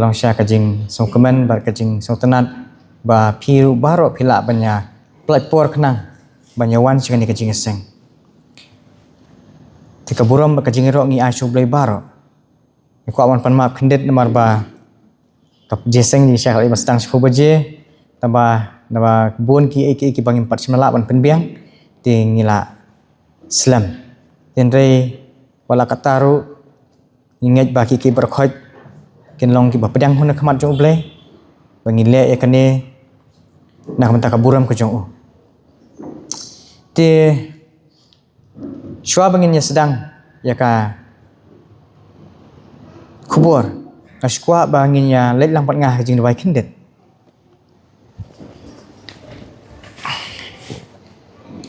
kalong sya kajing song kemen bar kajing song tenat ba piru baro pila banya platform kenang banya wan sing ni kajing seng tika buram ba kajing ro ngi asu blai baro ko awan pan map khendet namar ba kap jeseng ni sya kali mastang spu baje taba naba bon ki ki bangin pat simala ban penbiang tingila slam tenre wala kataru ingat baki ki berkhoj kin long ki ba pedang huna khamat jong blai bangin le yakane nak menta kaburam ke jong te shwa bangin ya sedang yaka kubur askwa bangin ya let lang pat ngah jing dawai kindet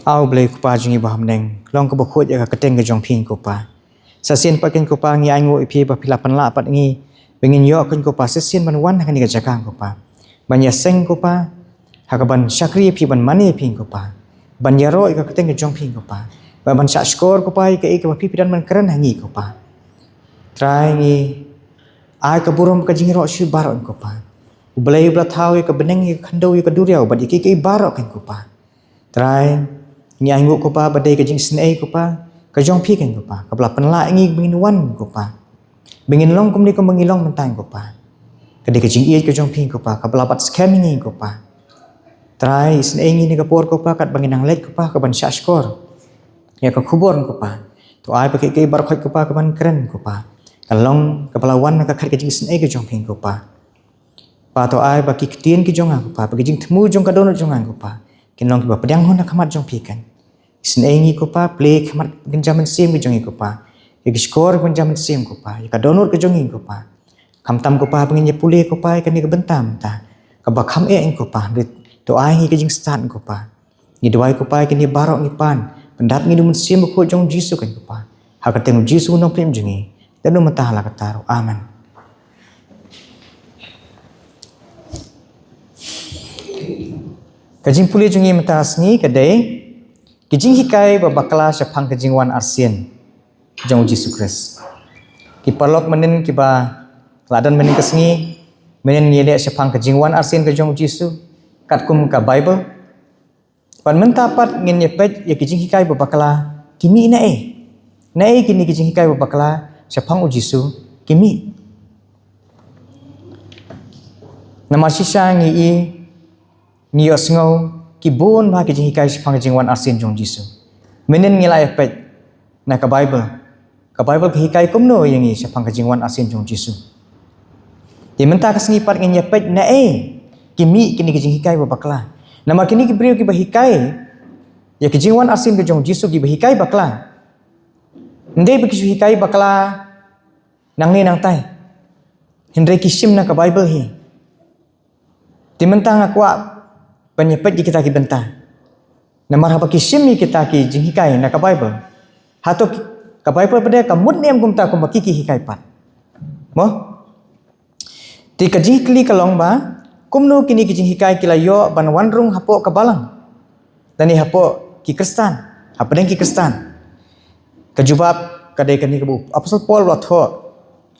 au blai kupa jingi baham neng long ko bakhot ya ka teng ke jong phin kupa sasin pakin kupa ngi aingu ipi ba pilapan la pat ngi bengin yo kan kupa sasin ban wan kan ni ka jakang kupa banya seng kupa hakaban syakri pi ban mani phin kupa ban yaro ka teng ke jong phin kupa ban syak skor kupa ka ik ba pi pidan man keren hangi kupa trai ngi ai ka burum ka jingi ro syu baron kupa blai bla thau ka beneng ka khandau ka duriau ba iki ki baro kan kupa trai ngi aingu kupa badai ka jing snei kupa ka jong phi kan kupa ka bla penla ngi bingin wan kupa bingin long kum ni ko mangilong mentang kupa ka de ka jing ie ka jong phi kupa ka bla pat scamming ngi kupa trai snei ngi ni ka por kupa kat bangin ang let kupa ka ban syak skor ya ka khubor kupa to ai pa ki bar khoj kupa ka ban keren kupa kalong ka bla wan ka khat ka jing snei ka jong phi kupa pa to ai ba ki ktien ki jong kupa pa ki jing thmu jong ka donut jong kupa kin long ki ba pedang hon khamat jong phi kan snei kupa play khamat genjaman sim ki jong kupa ya skor genjaman sim kupa ya ka donor ke jong kupa kamtam kupa pengin ye pule kupa ka ni ka bentam ta ka ba kham e kupa to ai hi ke jing stan kupa ni dwai kupa ke ni barok ni pan pendat ni dumun sim ko jong jisu kan kupa ha ka teng jisu no prim jingi dan no mata hala ka taru amen kajing pule jingi mata asni kadai kijing hikai babakla syapang kijing wan arsien jong Yesus Kristus ki parlok menen ki ba ladan menen kesngi menen yede syapang kijing wan arsien ke jong Yesus kat kum ka Bible pan mentapat ngin yepet ya kijing hikai babakla kimi nae kini kijing hikai babakla syapang Yesus kimi nama sisa ngi nios ngau kibun ba kijing hikai syapang kijing wan arsien jong Yesus menen ngila epet na ka Bible ki hikai kumno yang i syapang kijing wan arsien jong Yesus di menta kasngipat ngin yepet nae kimi kini kijing hikai babakla nama kini ki brio ki bahikai ya kijing wan arsien ke jong Yesus ki bahikai bakla ndai bi ki hikai bakla nang ni nang tai hindai kisim na ka Bible hi di menta ngakwa penyepet di kita ki benta namar hapa kisim ni kita ki jing hikai na ka Bible hato ka Bible pada ka mut nem kum ta kum ki hikai pat mo ti ka jing kli kalong ba kumno kini ki jing hikai kila yo ban wanrung hapo ka balang dani hapo ki Kristan hapadeng ki Kristan ka jubab kadai kani ka bu apostol Paul wa tho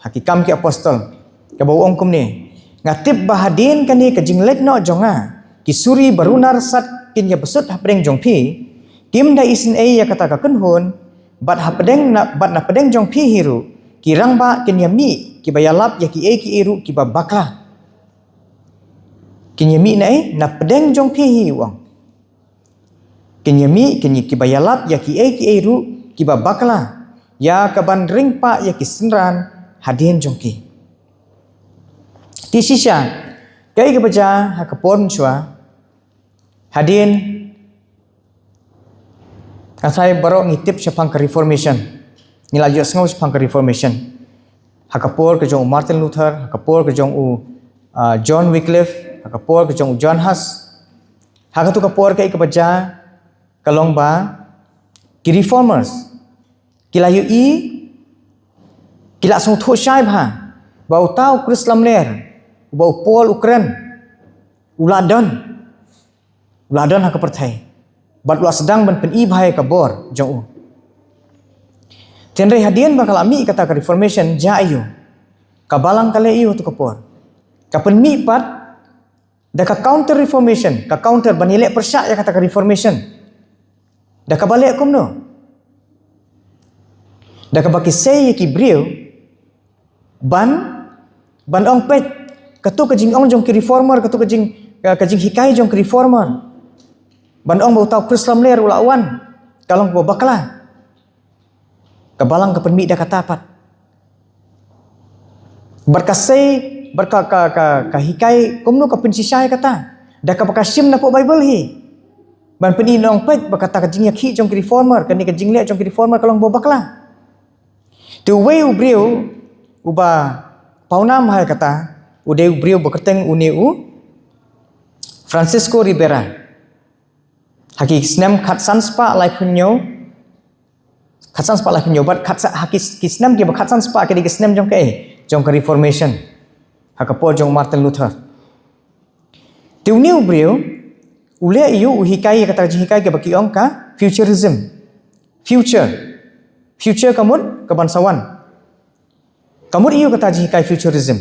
hakikam ki apostol ka bau ong kum ni ngatip bahadin kani ka jing let no jonga kisuri barunar sat kin ya besut hapadeng jong phi kim da isin ya kata ka kunhun bat hapadeng na bat na padeng jong phi hiru kirang ba kin yami ki bayalap ya ki iru ki babakla kin yami na padeng jong phi hi wang kin yami kin ki bayalap ya ki iru ki babakla ya ka ban ring pa ya ki sinran hadin jong ki ti sisya kai ka baca ha ka pon chua hadin asai barok ngitip syapang ka reformation nilaju sngau syapang ka reformation hakapor ke jong Martin Luther hakapor ke jong John Wycliffe hakapor ke jong John Huss hakatu kapor ke baca kalong ba ki reformers kilayu i kila song tho shai bha bau tau Krislam ler bau Paul Ukraine uladan hak perthai bat ula sedang ban pen i bhai ka bor jong tenre hadian bakal ami kata ka reformation ja ayu kabalang kale iu tu kapor Kapan mi pat dah ka counter reformation, ka counter banilek persyak yang kata ka reformation. Dah ka balik kum no. Dah ka baki say ki brio ban ong pet katu ka jing ong jong ki reformer, katu ka jing hikai jong ki reformer. Ban ong bau tau Krislam ler ulawan kalong bo bakla. Kabalang ka penmi dah kata pat. Berkasai ka hikai kumno ka pensisai kata. Dah ka bakasim na po Bible hi. Ban peni nong pet berkata ka jing yakhi jong ki reformer, kani ka jing le jong ki reformer kalong bo bakla. Tu wei ubrio uba paunam hai kata ude ubrio berketeng uneu Francisco Ribera. Haki snem khatsan spa lai punyo khatsan spa lai punyo bat khatsa haki kisnem ke khatsan spa ke kisnem jong ke jong ka reformation hakapo jong Martin Luther. Tu ni ubrio ule iu uhikai kata hikai ke baki ong ka futurism. Future kamut kebansawan. Kamut iu kata hikai futurism.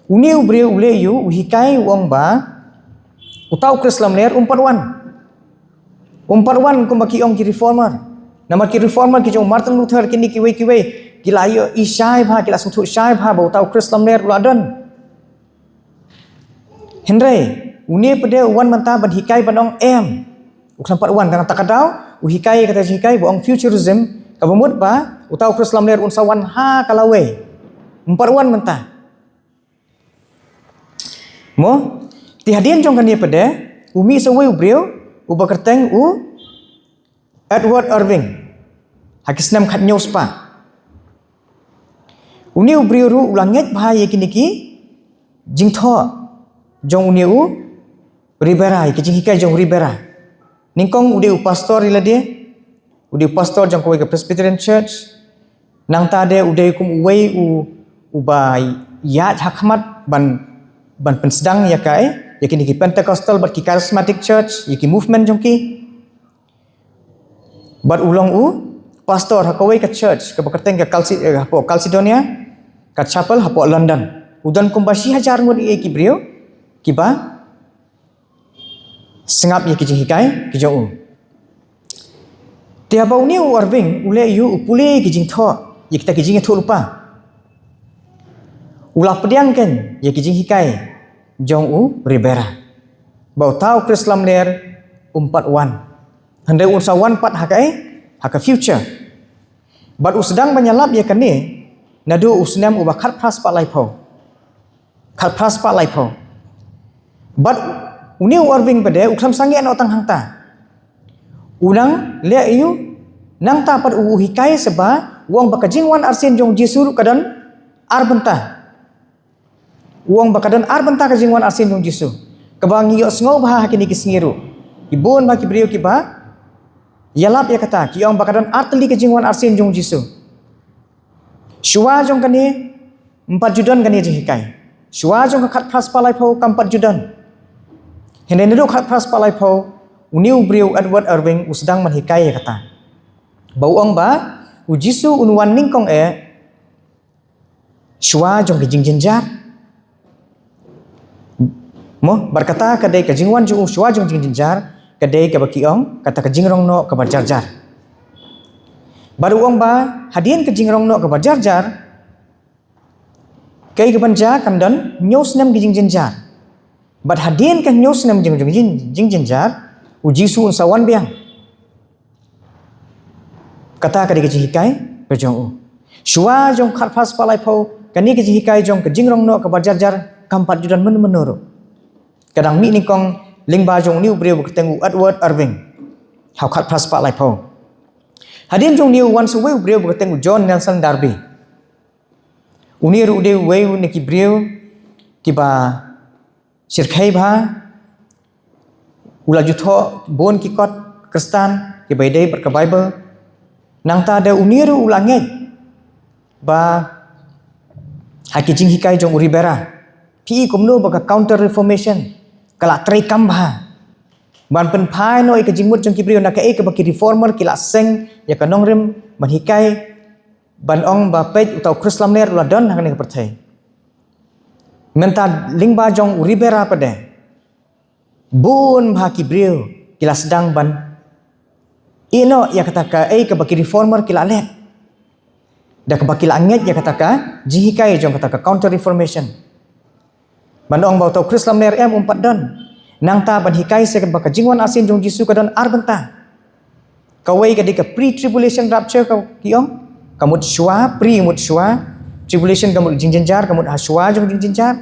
Uni ubrio ule iu uhikai wong ba utau Krislam ler umpat wan kum baki ong ki reformer. Nama ki reformer ki jong Martin Luther kini kiwe gila ayo isai bha gila suthu sai bha ba utau Krislam ler uladon. Henry uni pede wan manta ban hikai banong em. Uklam pat wan kana takadau uhikai kata hikai boong futurism kabumut ba utau Krislam ler unsawan ha kalawe. Umpat wan menta. Mo tihadian jong kan dia pede umi sawe ubrio uba kerteng Edward Irving hakisnam khat news pa uni ubrio ru ulanget bahaya kiniki jingtho jong uni Ribera ki jinghikai jong Ribera ningkong ude pastor ila dia ude pastor jong kowe ke Presbyterian Church nang tade ude kum uwei ubai yat hakmat ban pensedang ya kai yakini ki Pentecostal bat ki Charismatic Church yaki movement jongki bat ulong pastor hakawai ka church ka bakarteng ka Calcedonia ka chapel hapo London udan kumbashi hajar ngun ki brio ki ba sengap yaki jinghikai ki jong tiaba uni Irving ule yu upule ki jingtho yakita ki jingtho lupa ulah pediang ken yaki jinghikai jong Ribera. Bau tahu Krislam ler umpat wan. Handai unsawan pat haka future. Bat usdang banyalap ya kani nadu usnem ubah khat pras pat laipo. Khat pras pat laipo. Bat uni Irving pede uklam sangi an otang hangta. Unang le iu nang ta pat hikai seba wong bakajing wan arsen jong Jesu kadan arbenta. Uang bakadan arbenta ka jingwan asin jong Jesu. Kabang iyo sngo bah kini kisngiru. Ibon ba kibrio kiba. Yalap ya kata ki ong bakadan arteli ka jingwan asin jong Jesu. Shua jong kani 4 judan kani jihikai. Shua jong ka khat pras palai pho kam 4 judan. Hene nedo khat pras palai pho uniu brio Edward Irving usdang manhikai ya kata. Bau ong ba u Jesu unwan ningkong Shua jong ki jingjenjar. Mo berkata kadai ka jingwan ju shua jong jingjar kadai ka bakiong kata ka jingrong no ka barjar. Baru ong ba hadian ka jingrong no ka barjar kai ka banja kamdan nyos nam ki jingjar. Bat hadian ka nyos nam jingjar u Jesu sawan biang. Kata kadai ka jihikai pejong shua jong khat pas palai pho kani ka jihikai jong ka jingrong no ka barjar kampat judan menuru. Kadang mi ningkong lingba jong niu brio berketengu Edward Irving. Hau khat pras pak lai pho. Hadian jong niu wan suwe brio berketengu John Nelson Darby. Uniru de we niki brio kiba sirkai ba ula jutho bon ki kot Kristen ki baidai berka Bible. Nang ta ada uniru ulanget ba haki jing hikai jong Ribera. Pi kumno baka counter reformation. Kala trai kambha ban pen phai noi ka jingmut jong kibrio na ka ke baki reformer kila seng ya ka nongrem ban hikai ban ong ba pej utau Krislam ler uladon hang ne perthai Menta lingba jong uribera pada. Bun bahaki beliau kila sedang ban. Ino ya kata ka ke baki reformer kila let. Dah ke baki langit ya kata ka jihikai jong kata ka counter reformation. Bandong bau tau Krislam ler umpat don. Nang ta ban hikai se ke baka jingwan asin jong Jisu ka don arbenta. Kawai ka di ka pre-tribulation rapture ka kiong. Kamut shua pre-mut shua. Tribulation kamut jingjenjar kamut haswa jong jingjenjar.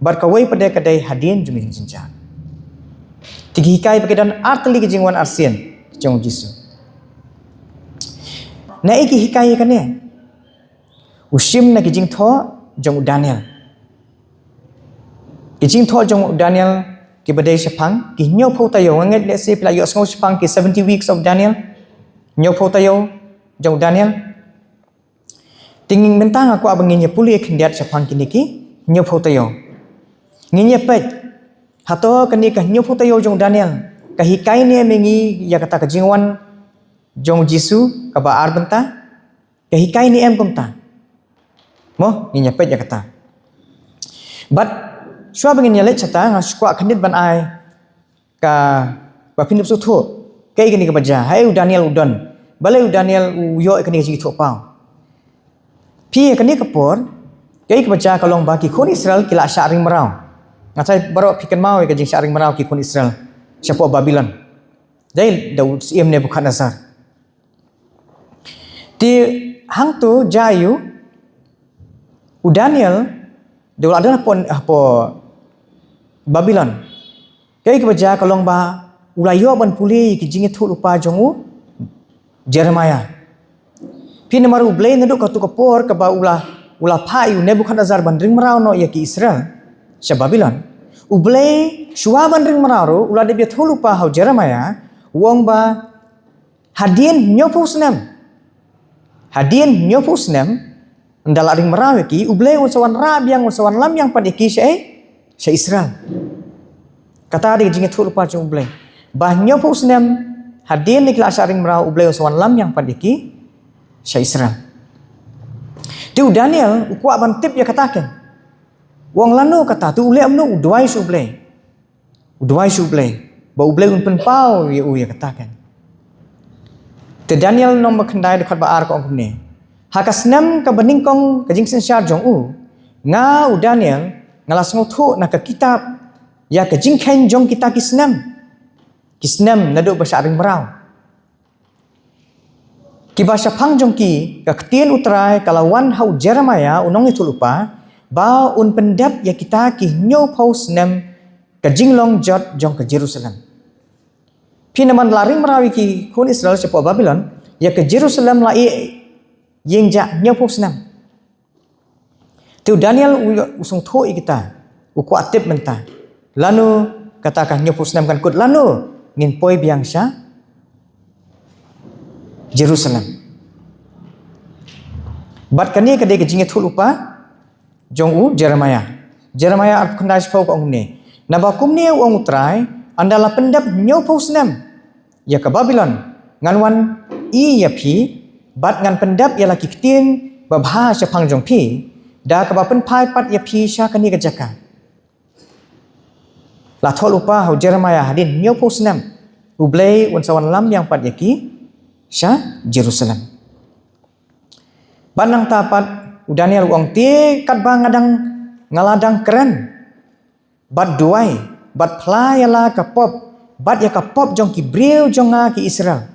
Bar kawai pada kadai hadin jong jingjenjar. Tigi hikai pakai dan artli ke jingwan asin jong Jisu. Na iki hikai kan ne. Usim na kijing tho jong Daniel. Kijing tho jong Daniel ki badai sepang ki nyo pho tayo nget let's say pila yo ngau sepang ki 70 weeks of Daniel. Nyo pho tayo jong Daniel. Tingin mentang aku abangnya pulih kendiat sepang kini ki nyo pho tayo. Nginya pet hato kani ka nyo pho tayo jong Daniel. Kahikai ni mengi ya kata kejingwan jong Jisu ka ba arbenta. Kahikai ni komta. Mo nginya pet ya kata. But shua bangin yalet chata nga skwa khandit ban ai ka bapindup su tho kai kani ka baja hai Daniel udon balai Daniel uyo kani ka ji tho pau pi kani ka por kai ka baja kalong baki khon Israel kila syaring merau ngatai baro pikan mau ka jing syaring merau ki khon Israel siapa Babylon dai Daud siem Nebukadnezar ti hang tu jayu Daniel Dawal ada apa Babylon. Kai kebaja kalong ba ulayo ban puli ki jingi thu lupa jongu Jeremiah. Pin maru blay nadu ka tu kapor ka ba ula phayu Nebukadnezar ban ring marau no ya ki Israel sa Babylon. Ublay shua ban ring marau ula de thu lupa hau Jeremiah wong ba hadien nyopusnem. Hadien nyopusnem ndala ring marau ki ublay unsawan rabiang unsawan lam yang pan ki sa Israel. Kata dia jingi thu lupa jong ublay. Bahnya pusnem hadin ni kila syaring merau ublay unsawan lam yang pan ki sa Israel. Tu Daniel ukwa ban tip ya katakan. Wong lanu kata tu ulai amnu udwai su ublay. Udwai su ublay. Ba ublay un pen pau ya katakan. Te Daniel nom bakandai dekat baar ko angkumne. Hakasnam ka beningkong ka jingsen syar jong nga Daniel ngalas ngotu nak kitab ya ke jingken jong kita kisnam nadu bahasa aring merau ki bahasa pang jong ki ka ketien utrai kalawan hau Jeremiah unong itu lupa ba un pendap ya kita ki nyo paus nem ka jinglong jot jong ke Jerusalem pinaman laring merawi ki kun Israel sepo Babylon ya ke Jerusalem lai yengja nyo paus nem tu Daniel usung thoi kita uku atip mentah lanu katakan nyopus nam kan kut lanu ngin poi biang sya Jerusalem bat kani kadai ke jinget lupa jong Jeremiah ap kandai spau ko ngne nabakum ne wong utrai andala pendap nyopus nam ya ke Babylon nganwan ya pi bat ngan pendap ya laki ketin babha sya pang jong pi da kabapen pai pat ya pi sya kani kejaka la thol upa hau Jeremiah hadin nyopus nam ublay unsawan lam yang pat yaki sya Jerusalem banang tapat Daniel uang ti kat bang ngadang ngaladang keren bat duai bat playala kapop bat ya kapop jong ki breu jonga ki Israel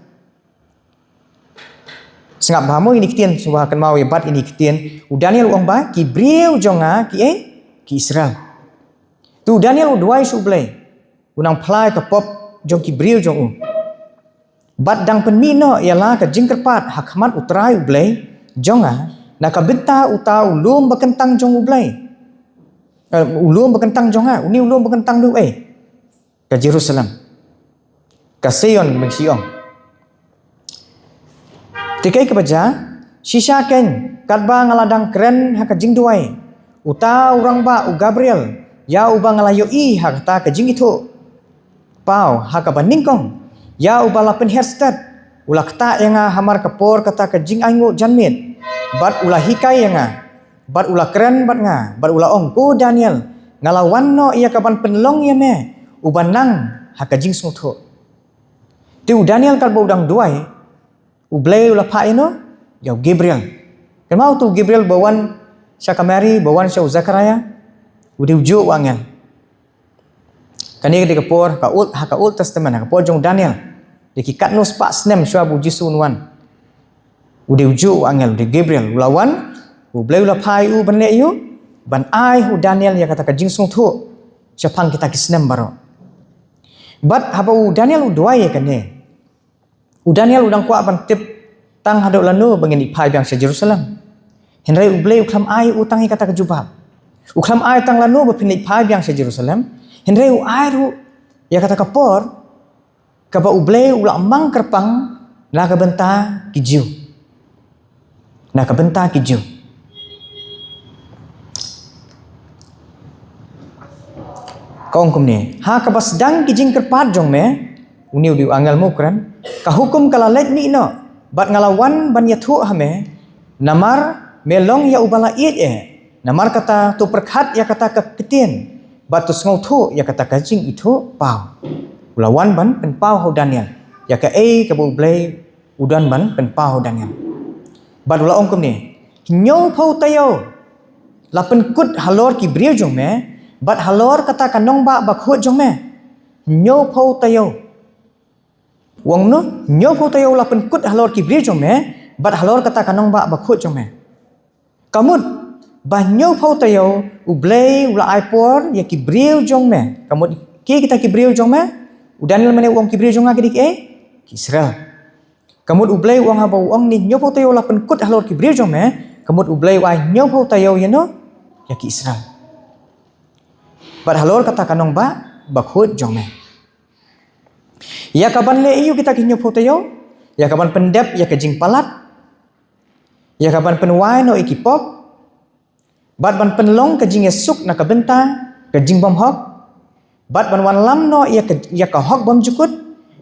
sengap bahamu ini ketien subah akan mau ya bat ini ketien Daniel uang ba ki breu jonga ki Israel tu Daniel duai sublay unang play ke pop jong ki breu jong bat dang penmino ialah ke jingkerpat hakmat utrai ublay jonga naka benta uta ulum bekentang jong ublay ulum bekentang jonga uni ulum bekentang du ke Jerusalem ke Sion mengsiong tikai kebaja sisa ken kadba ngaladang keren haka jing duai uta urang ba u Gabriel ya uba ngalayo hakata ke jing itu pau haka baningkong ya uba lapen herstad ulah kata yang hamar kapor kata ke jing aingu janmit bat ulah hikai yang bat ula keren bat nga, bat ula ong ko Daniel, ngalawan no ia kaban penlong ia me, uban nang hakajing sungtho. Tiu Daniel kal baudang duai, ublay ula paino, yau Gabriel. Kemau tu Gabriel bawan siya kamari, bawan siya Zakaria, udiujo wangel. Kani di kapor haka Old Testament haka por jong Daniel. Di katnos pa snem siya bu Jisu nuan. Udiujo wangel di Gabriel ulawan, ublay ula pai u banle yu, ban ai hu Daniel ya kata kajing sungtho. Siya pang kita kisnem baro. But haba u Daniel u duai kane. U Daniel udang kwa ban tip tang hadok lanu bangin ipai biang sa Jerusalem. Henry ublay uklam ai utang kata kejubab. Uklam ai tang lanu bapin ipai biang sa Jerusalem. Henry u ai ru ya kata kapor kaba ublay ula mang kerpang na kabenta kijiu. Na kabenta kijiu. Kaung kum ni, ha kabas dang kijing kerpat jong me, uniu diu angel mukran, ka hukum kalalet ni no, bat ngalawan ban yathu hame, namar melong ya ubala namar kata tu perkhat ya kata ketien, bat tu ngau thu ya kata kajing itu pau. Ulawan ban pen pau ho Daniel, ya ka ka bu blay udan ban pen pau ho Daniel. Bat ula ong kum ni, nyau pau tayo, lapen kut halor ki brio jong me, bat halor kata kanong ba bakhot jong me, nyau pau tayo. Wong no nyau pau tayo lapen kut halor ki brio jong me, bat halor kata kanong ba bakhot jong me. Kamut bah nyau pau tayo ublay ula aipor ya ki brio jong me. Kamut ki kita ki brio jong me, udan mene wong ki brio jong ngadik ki Israel. Kamut ublay wong haba wong ni nyau pau tayo lapen kut halor ki brio jong me, kamut ublay wa nyau pau tayo yano ya ki Israel. Bat halor kata kanong ba bakhut jong me. Ya kaban le iyo kita kinyo potayo, ya kaban pendep ya kejing palat, ya kaban penwai no ikipop, bat ban penlong kejing esuk na kabenta, kejing bom hok, bat ban wan lam no ya ka hok bom jukut,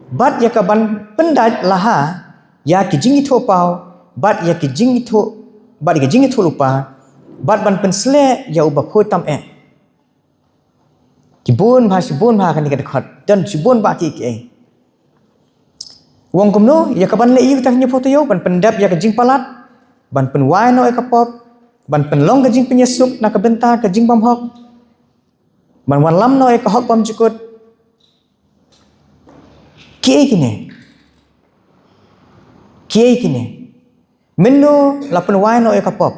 bat ya kaban pendaj laha, ya kejing itu pau, bat ya kejing itu lupa, bat ban pensle ya ubakhu tam Kibun bah kan dekat dan sibun bah ki Wong kumno ya kaban le iu taknya fotoyo ban pendap ya kejing palat ban penwai no ekapop ban penlong kejing penyesuk na kabenta kejing bam hok ban wan lam no ekahok bam jukut kiai kine minno la penwai no ekapop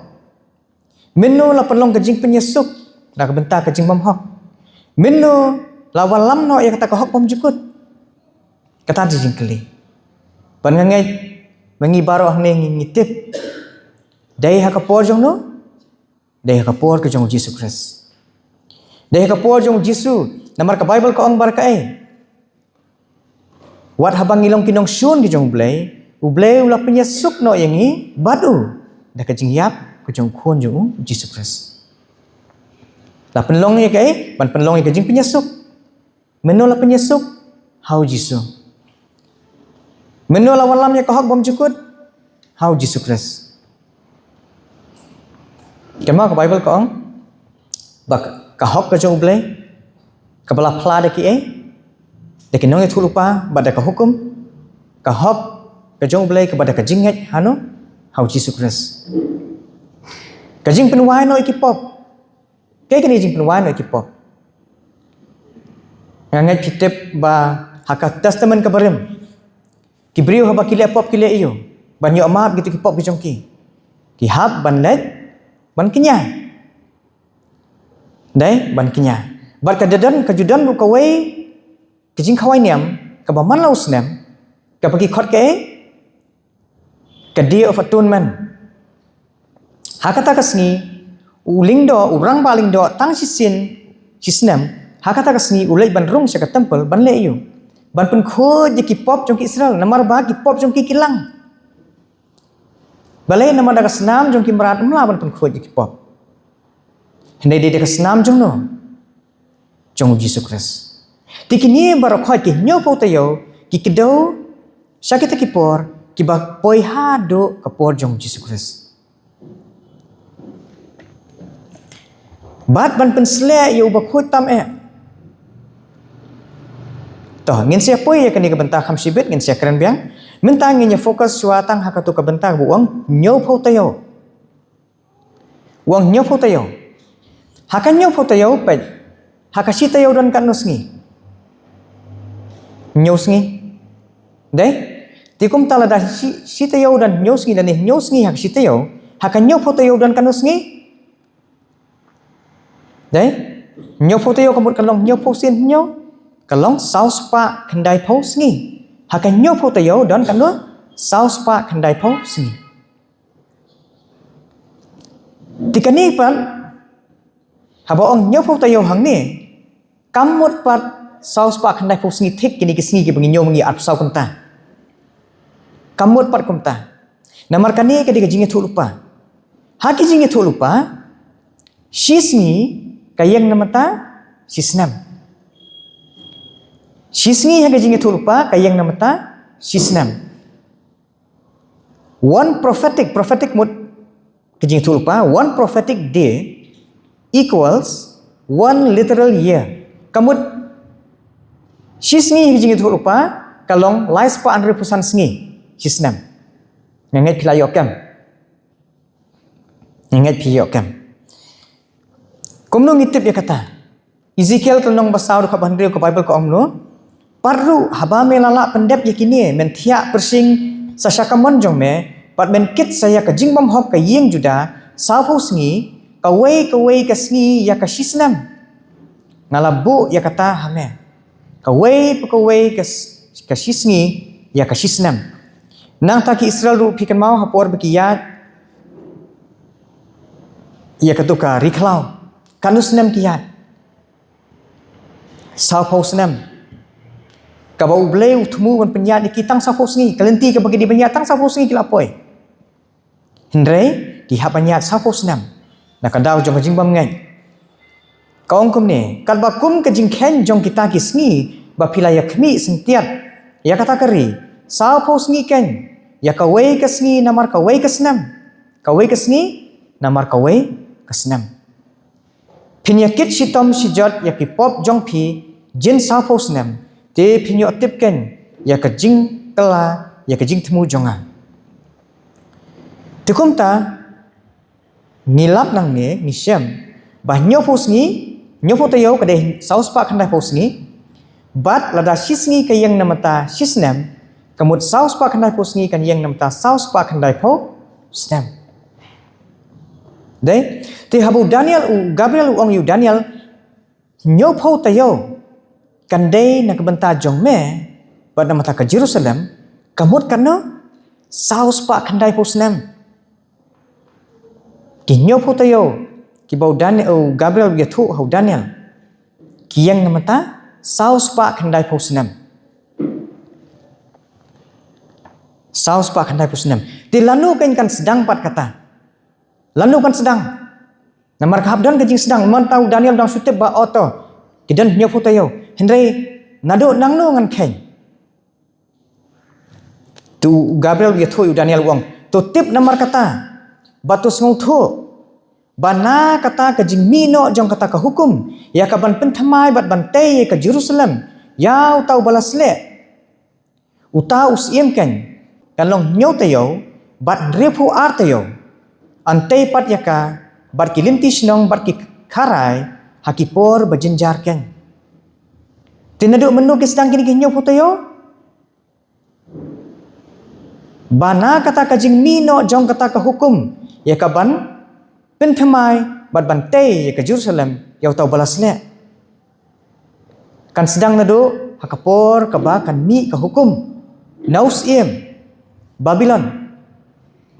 minno la penlong kejing penyesuk na kabenta kejing bam hok minno la wan lam no ekata kahok bam jukut kata jing keli ban ngai mangi baro hne ngitip dai hakapor jong no dai hakapor ke jong Jesus Christ dai hakapor jong Jesus namar ka Bible ko ang barka wat habang ilong kinong syun ke jong ublay ula penyesuk no yangi badu da ka jing yap ke jong khon jong Jesus Christ la penlong ye kai ban penlong ye ke jing penyesuk meno la penyesuk hau Jesus Menu lawan lamnya kahok bom jukut, how Jesus Christ. Kema ke Bible ko ang bak kahok ke jong blay, kabala pla de ki de ki nong itu lupa bada ka hukum, kahok ke jong blay kepada ka jinget hano, how Jesus Christ. Kajing penwai no ikipop, kaya kini jing penwai no ikipop. Ngangat kitip ba haka testament kabarim. Kibriu haba kile pop kile iyo banyo amat gitu ki pop ki jongki ki hab ban let ban kenya dai ban kenya bar kadadan kajudan bu kawai kijing kawai niam ka ba man laus nem ka pagi khot ke ka dia of atonement hakata kasni uling do urang baling do tang sisin sisnem hakata kasni ulai ban rung sa ka temple ban le iyo ban pen khoj je ki pop jong ki Israel namar ba ki pop jong ki kilang balai namar da snam jong ki merat mla ban pen khoj je ki pop hendai de ka snam jong no jong Jesus Christ tikini bar khoj ki nyo po tayo ki kedo sakita ki por ki ba poi ha do ka por jong Jesus Christ Bat ban pensle yo bakhut tam toh ngin sia poi ya kani ka bentah kham sibit ngin sia keren biang mentang ngin fokus suatang hakatu ka bentah buang nyau phau tayo wang nyau phau tayo hakan nyau phau tayo pe hakasi tayo dan kan nusngi nyau sngi dai tikum tala da si tayo dan nyau sngi dan nyau sngi hak si tayo hakan nyau phau tayo dan kan nusngi dai nyau phau tayo kamut kalong nyau phau sin nyau kalong saus pa kendai phau sngi hakan nyau phau tayo dan kan no saus pa kendai phau sngi tikani pan habaong nyau phau tayo hang ni kamut pat saus pa kendai phau sngi thik kini ki sngi ki bangi nyau mangi at sau kumta kamut pat kumta namar kani ke diga jinge thu lupa haki jinge thu lupa shisni kayang namata sisnam sisni hagi jinge thu lupa kayang namata sisnam one prophetic mood kejing thu lupa one prophetic day equals one literal year kamut sisni hagi jinge thu lupa kalong lais pa andre pusan sngi sisnam ngangai pilayokam ngangai piyokam Kumno ngitip ya kata Ezekiel kalong basau ka bandrio ka Bible ka omno parru haba me lala pendep yakini men thia persing sa shakamon jong me pat men kit saya ka jingbam hok ka ying juda safu sngi ka wei ka sngi ya ka shisnam ngalabu ya kata hame ka wei ka shisngi ya ka shisnam nang ta ki Israel ru pikan mau hapor bekiyat ya katuka riklau kanus nem kiat sau phau senam kabau bleu thumu ban penyat iki tang sau phau sngi kalenti ka bagi di penyat tang sau phau sngi kila poi hindrei di ha penyat sau phau senam na kadau jong jing bam ngai kaong kum ne kal ba kum ka jing khen jong kita ki sngi ba pilaya khmi sentiat ya kata kari sau phau sngi ken ya ka wei ka sngi namar ka wei ka senam ka wei ka sngi namar ka wei ka senam Pinyakit sitom sijot ya ki pop jong pi jin sa phos nam te pinyo tip ken ya ka jing kala ya ka jing thmu jonga tukum ta nilap nang ne ni syam ba nyo phos ngi nyo pho tayo ka de saus pa khandai phos ngi bat lada shisngi ka yang namata shisnam kamut saus pa khandai phos ngi kan yang namata saus pa khandai pho snam Dai, te habu Gabriel ong yu Daniel nyo phau tayo kandai na kabanta jong me bad na mata ka Jerusalem kamut kano saus pa kandai phau snam ki nyo phau tayo ki bau Daniel Gabriel ya thu hau Daniel ki yang na mata saus pa kandai phau snam saus pa kandai phau snam te lanu kan sedang pat kata Lalu kan sedang namar kabdan kajing sedang mantau Daniel dang sutip ba oto kidan nyo pho tayo hendrei nado nang no ngan khen tu Gabriel ya thu Daniel wong to tip namar kata batus ngong thu bana kata kajing mino jong kata ka hukum ya ka ban penthamai bat bantai ka Jerusalem yau tau balasle uta usiem ken kalong nyo tayo bat repu ar tayo Antai pat yaka bar kilimti snong bar ki kharai hakipor bajenjar ken tinadu menu ki sedang kini kinyo putayo bana kata kajing mino jong kata ka hukum yaka ban penthamai bat bantai yaka Jerusalem yau tau balasle kan sedang nadu hakapor kaba kan mi ka hukum naus iem Babylon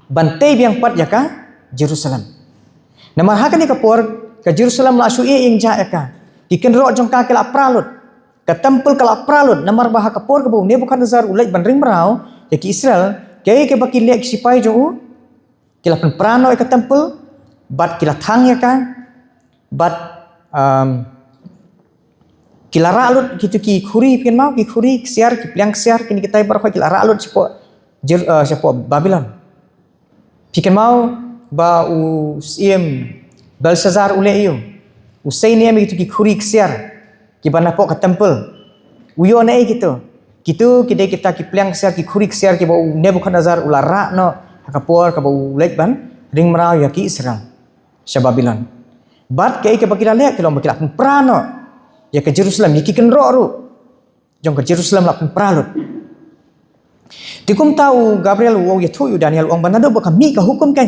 bantai biang pat yaka Jerusalem. Namar hakani kapor ka Jerusalem la su ing ja eka. Iken ro jong ka kala pralut. Ka temple kala pralut namar bah kapor ka bu Nebukadnezar ulai ban ring marau ya ki Israel ke baki lek sipai jo kila pen prano ka temple bat kila thang ya ka bat kila ralut kitu ki khuri pin mau ki khuri siar ki pliang siar kini kita bar kila ralut sipo Babylon. Piken mau ba u siem Belshazzar ule iyo Usai ni ambil itu ki khuri kesiar. Ki banapok ke temple. Uyo na gitu. Gitu kita ki pliang kesiar ki khuri kesiar ki bau Nebuchadnezzar ulara no hakapor ka bau lekban ring merau ya ki Israel. Sya Babylon. Bat ke bakila lek kilom bakila pun prano. Ya ke Jerusalem ya ki kenro ru. Jong ke Jerusalem la pun pralut. Tikum tahu Gabriel wow ya tu Daniel ong banado ba kami ka hukum kan.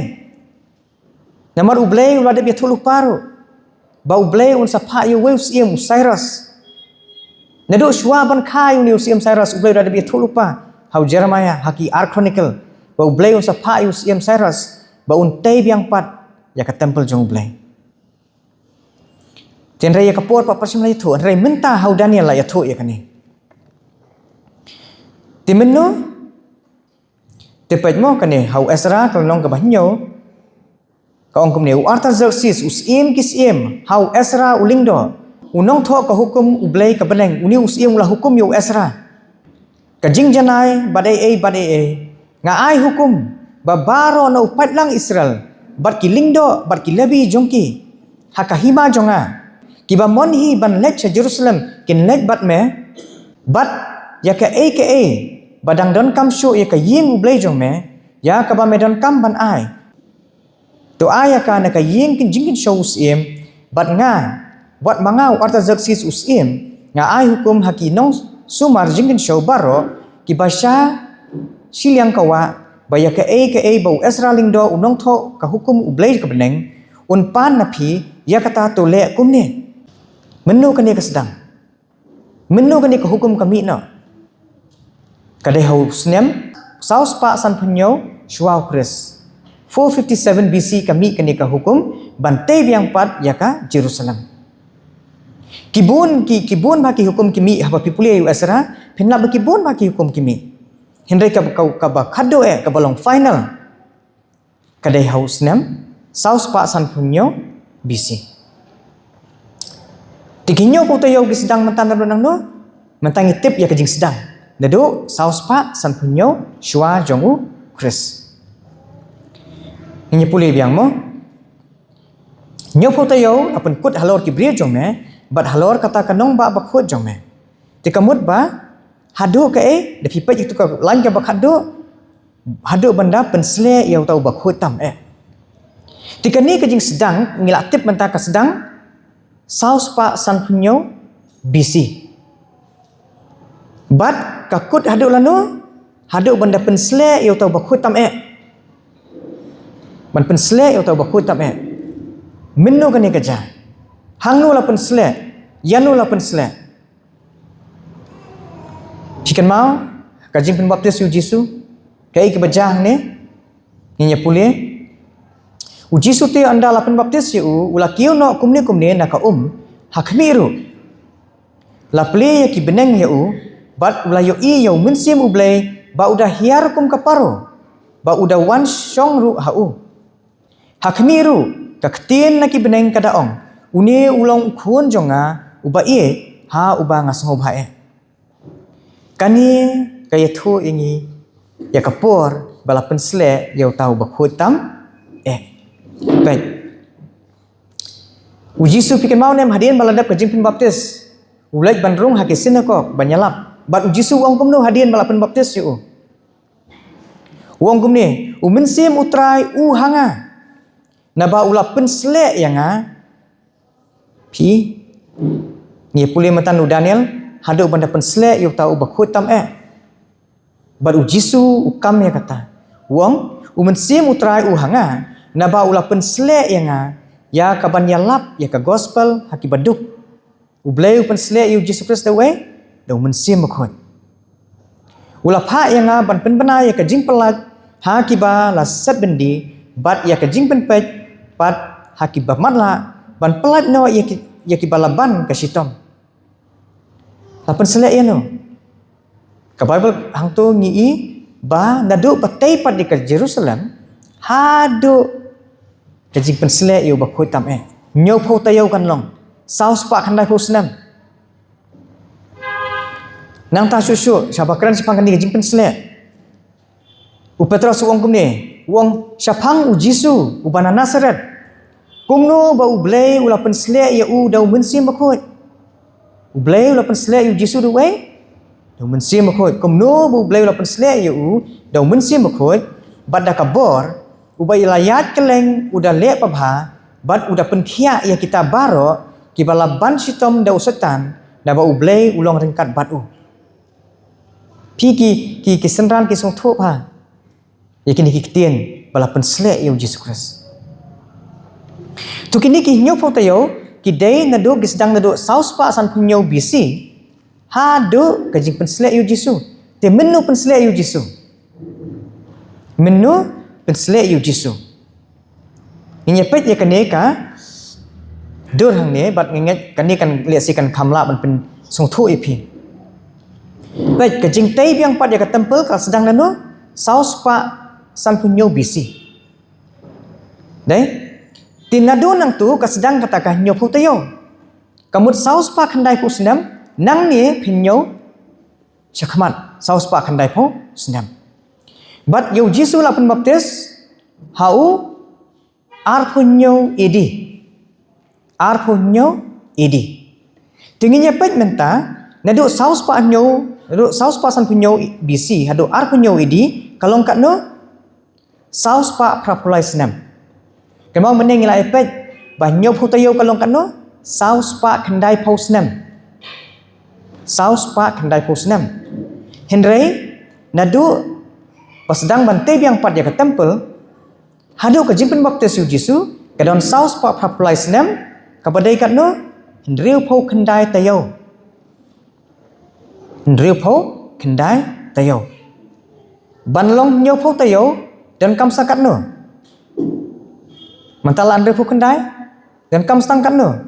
Namar ublay ulade bi tu luparu. Ba ublay un sapa yu weus iem Cyrus. Nado shwaban kai uni usiam Cyrus ublay ulade bi tu lupa. Hau Jeremiah haki Ar Chronicle. Ba ublay un sapa yu usiam Cyrus. Ba un tay biang pat ya ka temple jong ublay. Tian ray ya kapor pa pasim la itu. Ray minta hau Daniel la ya tu ya kani. Timenu tepet mo kani hau Ezra kalong ka bahnyo ka ong kumne Artaxerxes usim kisim hau Ezra ulingdo unong tho ka hukum ublay ka beneng uni usim ulah hukum yo Ezra ka jingjanai badai nga ai hukum babaro na upat lang Israel bat kilingdo bat kilebi jongki hakahima jonga kiba monhi ban lek Jerusalem kin lek bat me bat ya ka badang don kam shu ya ka ying ublay jong me ya ka ba medon kam ban ai to aya ka na ka ying kin jingkin show usim bat nga wat mangau Artaxerxes usim nga ai hukum hakinong sumar jingkin show baro ki basha silyang kawa baya ka bau Ezra lingdo unong tho ka hukum ublay ka beneng un pan napi ya kata to le kumne menu ka ni ka sedang menu ka ni ka hukum kami no kadai hau snem saus pa san punyo shwau kris 457 BC kami kani ka hukum bantai biang pat ya ka Jerusalem kibun ba ki hukum kimi haba pipuli yu Ezra pinla ba kibun ba ki hukum kimi hindai ka ba khado ka balong final kadai hau snem saus pa san punyo BC tiginyo ko tayo gisidang mentan nang no mentang tip ya kajing sedang Nado saus pa san punyo shwa jongu Chris. Ini puli biang mo. Nyo po tayo apun kut halor ki bri jong me, bat halor kata kanong ba bakhut jong me. Tikamut ba hadu ka de pipet itu ka lan ka hadu banda pensle ya tau bakhut tam Tikani ka jing sedang ngilak tip mentaka sedang saus pa san punyo BC. Bat kakut haduk lanu haduk benda pensle eu tau bakhut tam ban pensle eu tau bakhut tam minnu kani kaja hangnu la pensle yanu la pensle chicken mau kajing pen baptis yu Jisu kai ke bajang ne nya pule u Jisu te anda la pen baptis yu ula kiu no kumne na ka hakmiru la ple ya ki beneng ya bat ulayo yo mensim ublay ba udah hiar kum kaparo ba udah wan syong ru hau hakmiru kaktin na ki beneng kadaong uni ulong khun jonga uba ha uba ngasong uba kani kaya thu ingi ya kapor bala pensle yo tau bakhut tam baik Ujisu pikir mau nem hadian baladap ke jingpin baptis ulai bandrung haki sinakok banyalap bat ujisu wong kumno hadian balapan baptis yu wong kumni umensim utrai hanga naba ulapen sle yanga pi ni puli matan Daniel hadu banda pensle yu tau bakhut tam bat ujisu ukam ya kata wong umensim utrai hanga naba ulapen sle yanga ya kaban yalap ya ka gospel haki baduk ublay pensle yu Jesus Christ dawe dau mensim bakhut ulapha yang ban penbena ya kajing pelat hakiba la sat bendi bat ya kajing penpet pat hakiba matla ban pelat no ya kibalaban ka sitom lapan selek ya no ka Bible hang tu ngi ba nadu patay pat di ka Jerusalem hadu kajing penselek yo bakhut tam nyo pho tayo kan long saus pa kan dai Jerusalem nang ta susu sabakran sipang kan kajing penselek u Petrus wong kumne wong syapang u Jisu u bana Nazaret Kumno ba ublay ula pensle ya u dau mensim bakut. Ublay ula pensle yu Jisu du wei. Dau mensim bakut. Kumno ba ublay ula pensle ya u dau mensim bakut. Bad da kabor ubay layat keleng udah le pabha bad udah penkia ya kita baro kibala ban sitom dau setan da ba ublay ulong ringkat batu. Pi ki senran ki song thop ha. Ya kini ki tien bala pensle ya Yesus Kristus. Tu kini ki nyo fotayo ki day na do gisdang na do saus pa san punyo bisi ha do kajing pensle ya Yesus. Te menu pensle ya Yesus. Menu pensle ya Yesus. Inya pet ya kaneka dur hang ne bat nginget kani kan liasikan kamla ban pen song thu ipi. Baik kajing tay biang pat ya ka temple ka sedang nano saus pa san punyo bisi. Dai tinado nang tu ka sedang kata nyo putayo. Kamut saus pa khandai pu senam nang ni pinyo syakmat saus pa khandai pu senam. But yo Jisu la pen baptis hau ar punyo idi. Ar punyo idi. Tinginya pet menta nado saus pa nyo nado saus pa san punyo bisi hado ar punyo idi kalong kat no saus pa prapulai senam. Kemau meneng ila epet banyo putayo kalong kat no saus pa khandai pu senam. Saus pa khandai pu senam. Henry nado pasdang bantai biang pat ya ke temple hado ke jimpen baptis yu Jisu kadon saus pa prapulai senam kabadai kat no hendriu pau kendai tayo. Hendriu pau kendai tayo. Banlong nyo pau tayo dan kam sakat no. Mantala andre pau kendai dan kam stang kat no.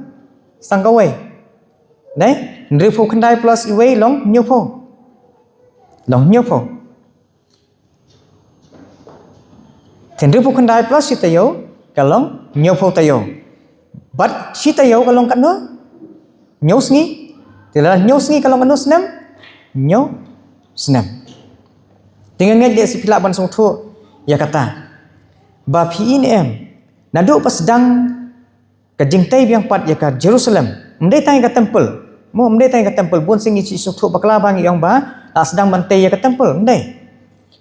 Stang kawai. Dai hendriu pau kendai plus iwei long nyo pau. Long nyo pau. Hendriu pau kendai plus si tayo kalong nyo pau tayo. But si tayo kalong kat no nyo sngi. Tila nyo sngi kalong kat no senam nyo senam. Dengan ngai dia si pilak ban song thu ya kata ba pi in em nadu pas sedang ka jingtai biang pat ya ka Jerusalem mdai tai ka temple mo mdai tai ka temple bon sing ichi song thu bakla bang yang ba sedang bantai ya ka temple mdai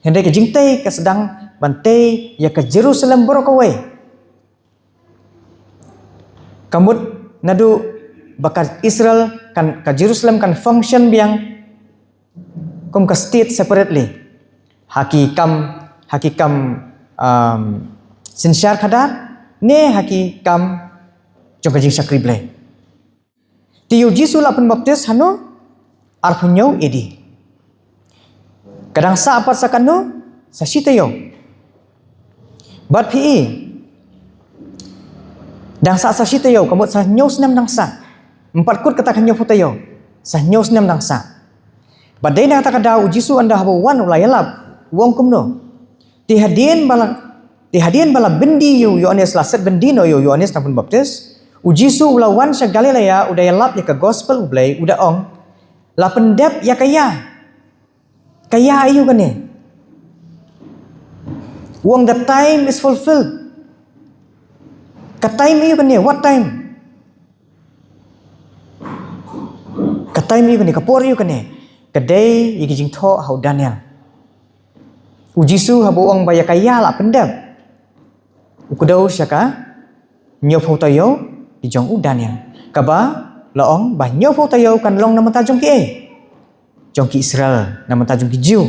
hendai ka jingtai ka sedang bantai ya ka Jerusalem borokawai kamut nadu bakal Israel kan ka Jerusalem kan function biang kum ka state separately hakikam sinsyar kadar ne hakikam jong kajing sakri blai tiyu Jisu la pen baptis hano arpunyo edi kadang sa apat sakano sa sitayo bat pi dang sa sitayo kamot sa nyos nam dang sa empat kut kata kanyo putayo sa nyos nam dang sa badai na kata kada Jisu anda habo wan ulayalap wong kumno tihadien bala bendi yu Yohanes laset bendi no yu Yohanes na pun baptis Jisu ulawan sa Galilea udah yalap ya ke gospel ublay udah ong la pendep ya kaya ayu kane wong the time is fulfilled ka time ayu kane what time ka time ayu kane kapor ayu kane kadai yigi jing tho hau Daniel Jisu habo ong baya kaya la pendep ukudau syaka nyopo tayo ijong u Daniel kaba laong ba nyopo tayo kan long nama tajong ki jong ki Israel nama tajong ki Jew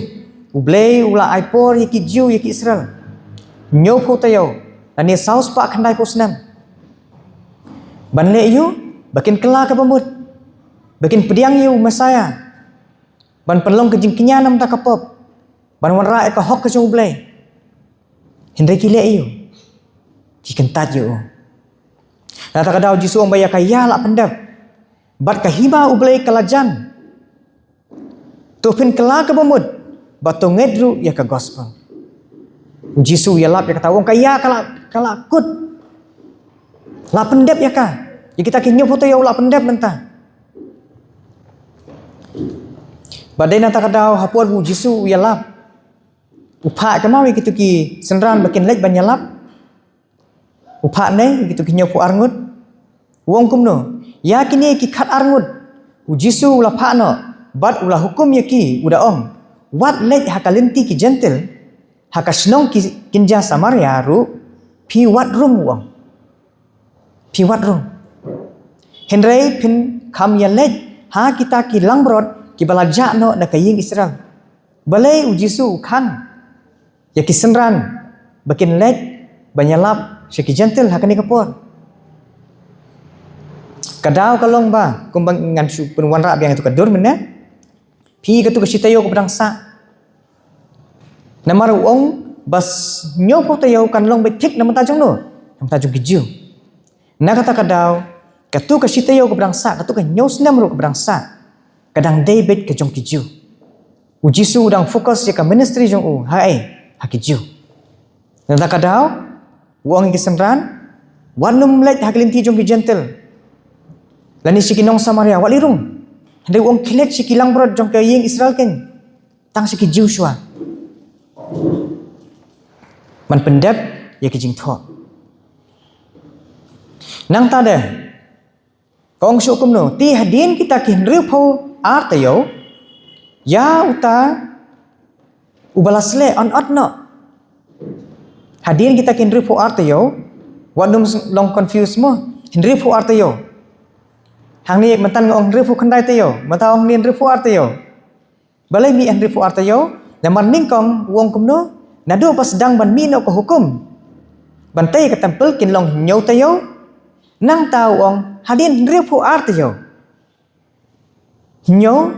ublay ula aipor yaki Jew yaki Israel nyopo tayo ani saus pa khandai posnam banle yu bakin kela ka bamut bakin pediang yu Mesaya ban pelong ke jingkinya nam ta kapop ban wanra ka hok ke jong ublay hindai ki le yu kikentat yu nata kadau Jisu ong baya kaya la pendap bat kahima ublay kalajan tupin kela ke bamut bato ngedru ya ka gospel Jisu ya lap ya kata wong kaya kala kut la pendap ya ka ya kita kinyo foto ya la pendap menta badai nata kadau hapuan bu Jisu ya lap upa kamawi kitu ki senran bakin lek ban yalap Upak ne gitu kinyo pu arngut. Wong kumno. Ya kini ki khat arngut. Jisu ula pakno. Bat ula hukum ya ki uda om. Wat lej hakalinti ki gentle. Hakasnong ki kinja Samaria ru. Pi wat rum wong. Pi wat rum. Henry pin kam ya lej. Ha kita ki langbrod. Ki balajak no na kaying Israel. Balai ujisu kan. Ya ki senran. Bakin lej. Banyalap. Syaki gentle hakani kapor. Kadau kalong ba. Kumbang ngan penuan rap yang itu kadur mana. Pi katu kasitayo ko pedang sa. Namar uong. Bas nyopo tayo kan long betik nama tajong no. Nama tajong kiju. Na kata kadau. Katu kasitayo ko pedang sa. Katu ka nyos namro ko pedang sa. Kadang David ke jong kiju. Ujisu udang fokus ya ka ministry jong u. Hai. Hakiju. Nata kadau. Uang yang kesenran. Wanum lej hakilinti jong ki gentle. Lani si kinong Samaria. Walirung. Hendak uang kilet si kilang berod jong kaying Israel ken. Tang si ki Joshua. Man pendep ya ki jing thok. Nang tada. Kong syukum no. Ti hadin kita kin ripo artayo. Ya uta. Ubalasle on ot no. Hadin kita kin ripo artayo. Wanum long confuse mo. Ripo artayo. Hang ni mentan ngong ripo kandai tayo. Mata ong nin ripo artayo. Balai mi an ripo artayo. Naman ningkong wong kumno. Nado pas sedang ban mino ko hukum. Bantai ke tempel kin long nyau tayo. Nang tau ong hadin ripo artayo. Nyau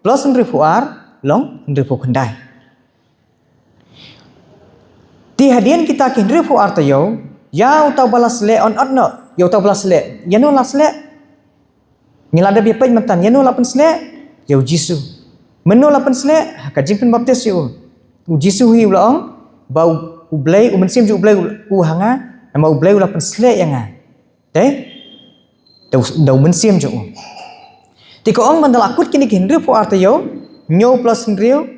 plus ripo ar long ripo kandai. Ti hadian kita kin ripo artayo. Ya utau balas le on otno. Ya utau balas le. Ya no las le. Ngilada biapaj mentan. Ya no lapan sle. Ya ujisu. Menu lapan sle. Kajing pen baptis yu. Ujisu hui ulaong. Bau ublay. Umensim ju ublay uhanga. Nama ublay ulapan sle yang nga. Teh. Dau mensim ju. Tika ong mandalakut kini kin ripo artayo. Nyo plus nrio.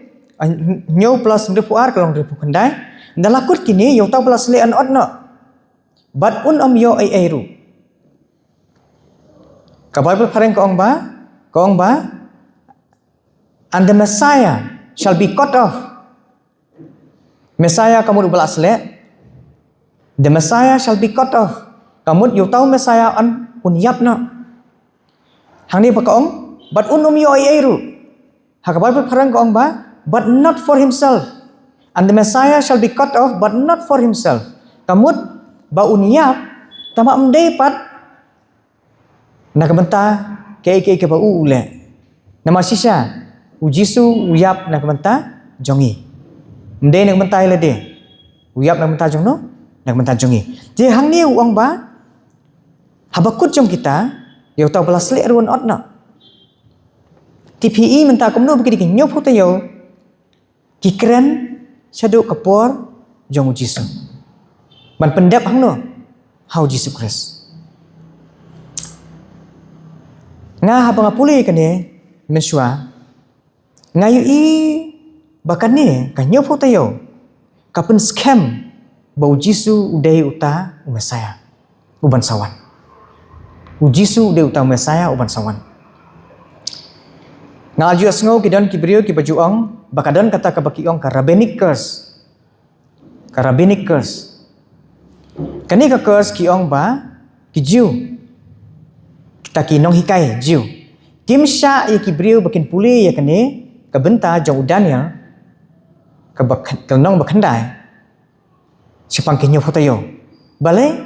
Nyo plus ripo ar kalong ripo kendai. Dalakut kini yo tau plus le an otno. Bat un yo ay ru. Ka Bible pareng ko ong ba? Ko ong ba? And the Messiah shall be cut off. Messiah kamu balas le. The Messiah shall be cut off. Kamu yo tau Messiah an unyap no. Hang ni pa ka ong? But un yo ay ru. Ha ka Bible pareng ko ong ba? But not for himself. And the Messiah shall be cut off, but not for himself. Kamut ba unyap tama mendapat nakabenta kay ke ba uule. Nama sisa ujisu uyap nakabenta jongi. Mde nakabenta ile de. Uyap nakabenta jong no, nakabenta jongi. Jadi hang ni uang ba habakut jong kita yo tau belas le ruan otna. TPE menta kumno bagi nyop hotayo. Kikren Syaduk kapor jong Jisu. Man pendap hang no. How Jisu Christ. Nga habang apuli kani mensua. Ngayu i bakan ni kanyo po tayo. Kapen scam bau Jisu udai uta umesaya. Uban sawan. Jisu udai uta umesaya uban sawan. Ngal juas ngau kidon kibrio kibajuang bakadon kata kabakiong ka rabbinic curse. Ka rabbinic curse. Kani ka curse kiong ba ki Jew. Kita kinong hikai Jew. Kim sya ya kibrio bakin puli ya kani kabenta jong Daniel ka kanong bakandai. Sipang kinyo fotayo. Balai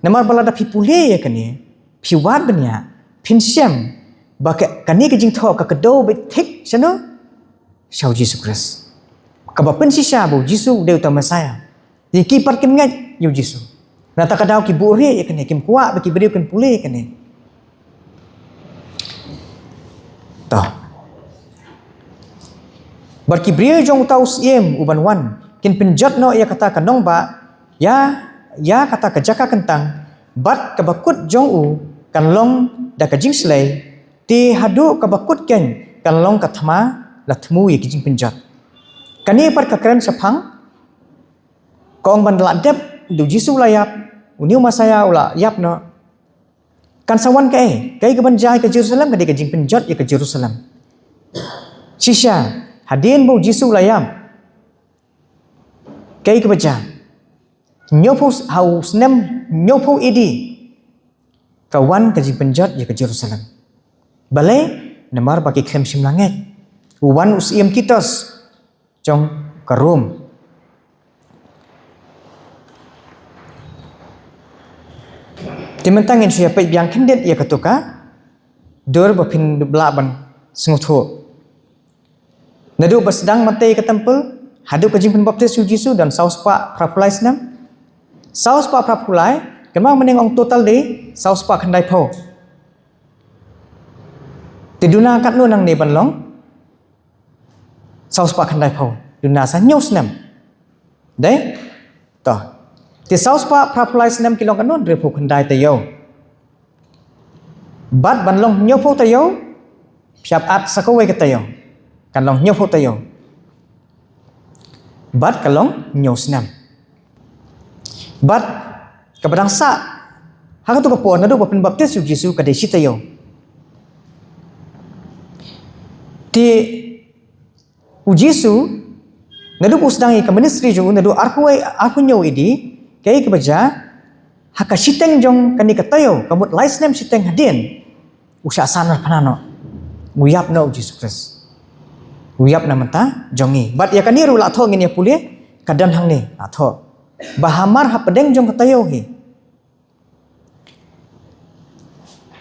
namar balada pi puli ya kani piwat benya pinsyam baka kani kajing tho ka kado betik sano Syau Yesus Kristus. Kabapen sisa bu Yesus deu ta Messiah. Di kipar kim ngat yu Yesus. Nata kadau ki buri ya kene kim kuat bagi beriu kan pulih kene. Tah. Barki beriu jong tau siem uban wan kin penjat no ya kata kanong ba ya kata kejaka kentang bat kabakut jong u kan long da kajing slay ti hadu kabakut ken kan long kathma latmu ya kijing penjat. Kani par kakran sapang kong ban ladep du Jisu layap uniu masaya ula yap no kan sawan kai ke banjai ke Jerusalem ke jing penjot ya ke Jerusalem sisha hadin bu Jisu layam kai ke baca nyopu haus nem nyopu idi kawan ke jing penjot ya ke Jerusalem balai namar bagi klem sim langit wan usiam kitos jong karum Timantangin siya pa biang kendet ia ketuka dur bapin belaban sengutho. Nadu basdang matay ke tempel hadu ke jingpen baptis Yesus dan saus pa prapulai senam. Saus pa prapulai kemang menengong total de saus pa kendai po. Tiduna kat lu nang ne banlong saus pa kendai po. Duna sa nyos senam. Dai toh Ti saus pa prapulai senam kilong kanon repu kendai tayo. Bat banlong nyopo tayo, siap at sakawai ke tayo. Kanlong nyopo tayo. Bat kalong nyos senam. Bat kabadang sa haka tu kapon nadu bapin baptis yu Yesus kadai si tayo. Ti Yesus nadu pusdang i ka ministry ju nadu aku nyo idi kaya kebaja haka siteng jong kani katayo kamut lais nem siteng hadin usah sanar panano uyap no Jesus Christ uyap na mata jongi bat ya kaniru la tho ngin ya pule kadan hang ni atho bahamar ha pedeng jong katayo hi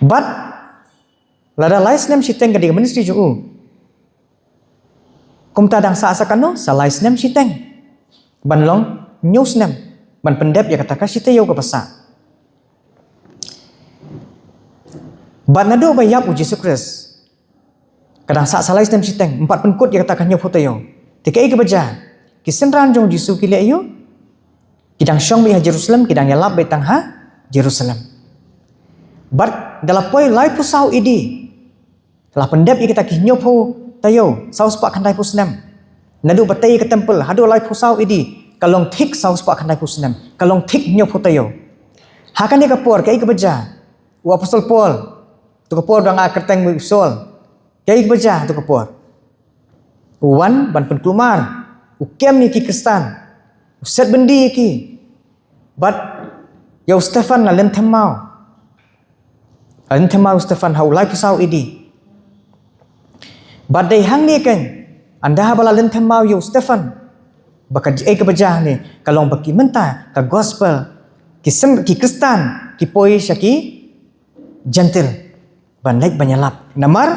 bat lada lais nem siteng kadi ministry ju kumta dang sa asakano sa lais nem siteng banlong news nem ban pendep ya katakan si tayo kapasa. Ban nado bayap uji Yesus kadang sak salais nem siteng empat penkut ya katakan nyo tayo. Tikai ke baja kisenran jong Yesus kile ayo kidang syong biha Jerusalem kidang yalap betang ha Jerusalem. Bat dalapoi lai pusau idi. Lah pendep ya kita kinyo tayo saus pak kandai pusnem. Nado batai ke tempel hado lai pusau idi. Kalong thik saus pak kandai pusnem kalong thik nyopo tayo hakan dia kapor kai kebaja u apostol Paul tu kapor dang akerteng mu sol kai kebaja tu kapor uwan ban penklumar u kem ni ki Kristen u set bendi ki but ya Stefan la len themau Stefan hau lai pusau idi badai hang ni kan anda bala len themau ya Stefan baka ke bajah ni kalong baki menta ka gospel ki Kristen ki poi syaki gentle ban like banyalap namar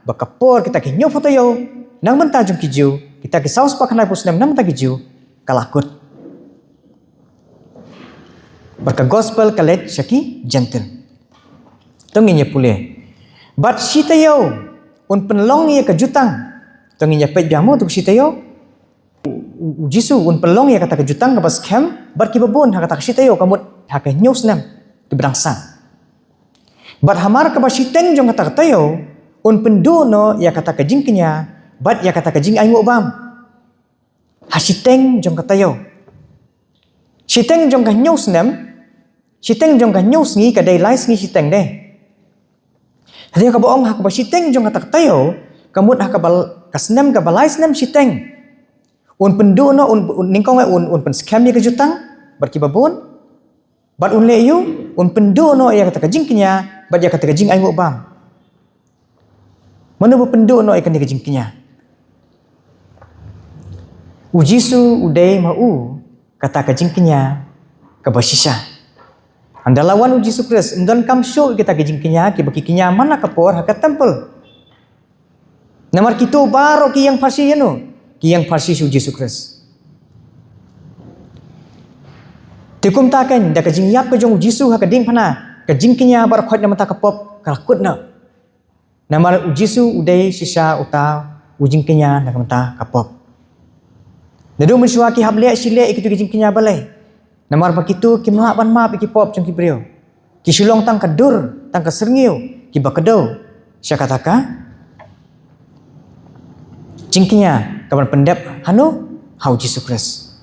baka por kita ki nyopo tayo nang menta jung ki ju kita ki saus pa kanai pusnem nang menta ki ju kalakut baka gospel kalet syaki gentle tonginya pule bat si tayo un penlong ye ka jutang tonginya pe jamu tu si tayo Jisu un pelong ya kata kejutang ke pas kem bar ki babon ha kata sitayo kamut ha ke news nam ke berdangsa bat hamar ke basiteng jong kata katayo un pendu no ya kata ke jingknya bat ya kata ke jing ai ngobam ha siteng jong katayo siteng jong ka news nam siteng jong ka news ngi ka dai lais ngi siteng de hadi ka boong ha ka basiteng jong kata katayo kamut ha ka bal kasnem ka balais nam siteng un pendu no un ningkong un pen scam ni kejutang barki babon bat un leyu un pendu no ya kata kejingknya bat ya kata kejing ai ngobam mana bu pendu no ikan kejingknya ujisu udai mau kata kejingknya ke basisa anda lawan uji Yesus ndan kam show kita kejingknya ki baki kinya mana kapor hakat tempel namar kito baro ki yang farsi yano yang farsi suji Yesus. Tikum taken da kajing yap ke jong Yesus ha kading pana kajing kinya bar khot na mata kapop kalakut na. Namar Yesus udai sisa uta ujing kinya na mata kapop. Nadu mensuwa ki hable sile ikitu kajing kinya balai. Namar bakitu kimla ban map ikipop jong kibreo. Ki silong tang kadur tang kaserngio ki bakado. Sia kataka jingkinya kapan pendep hanu hau Yesus Kristus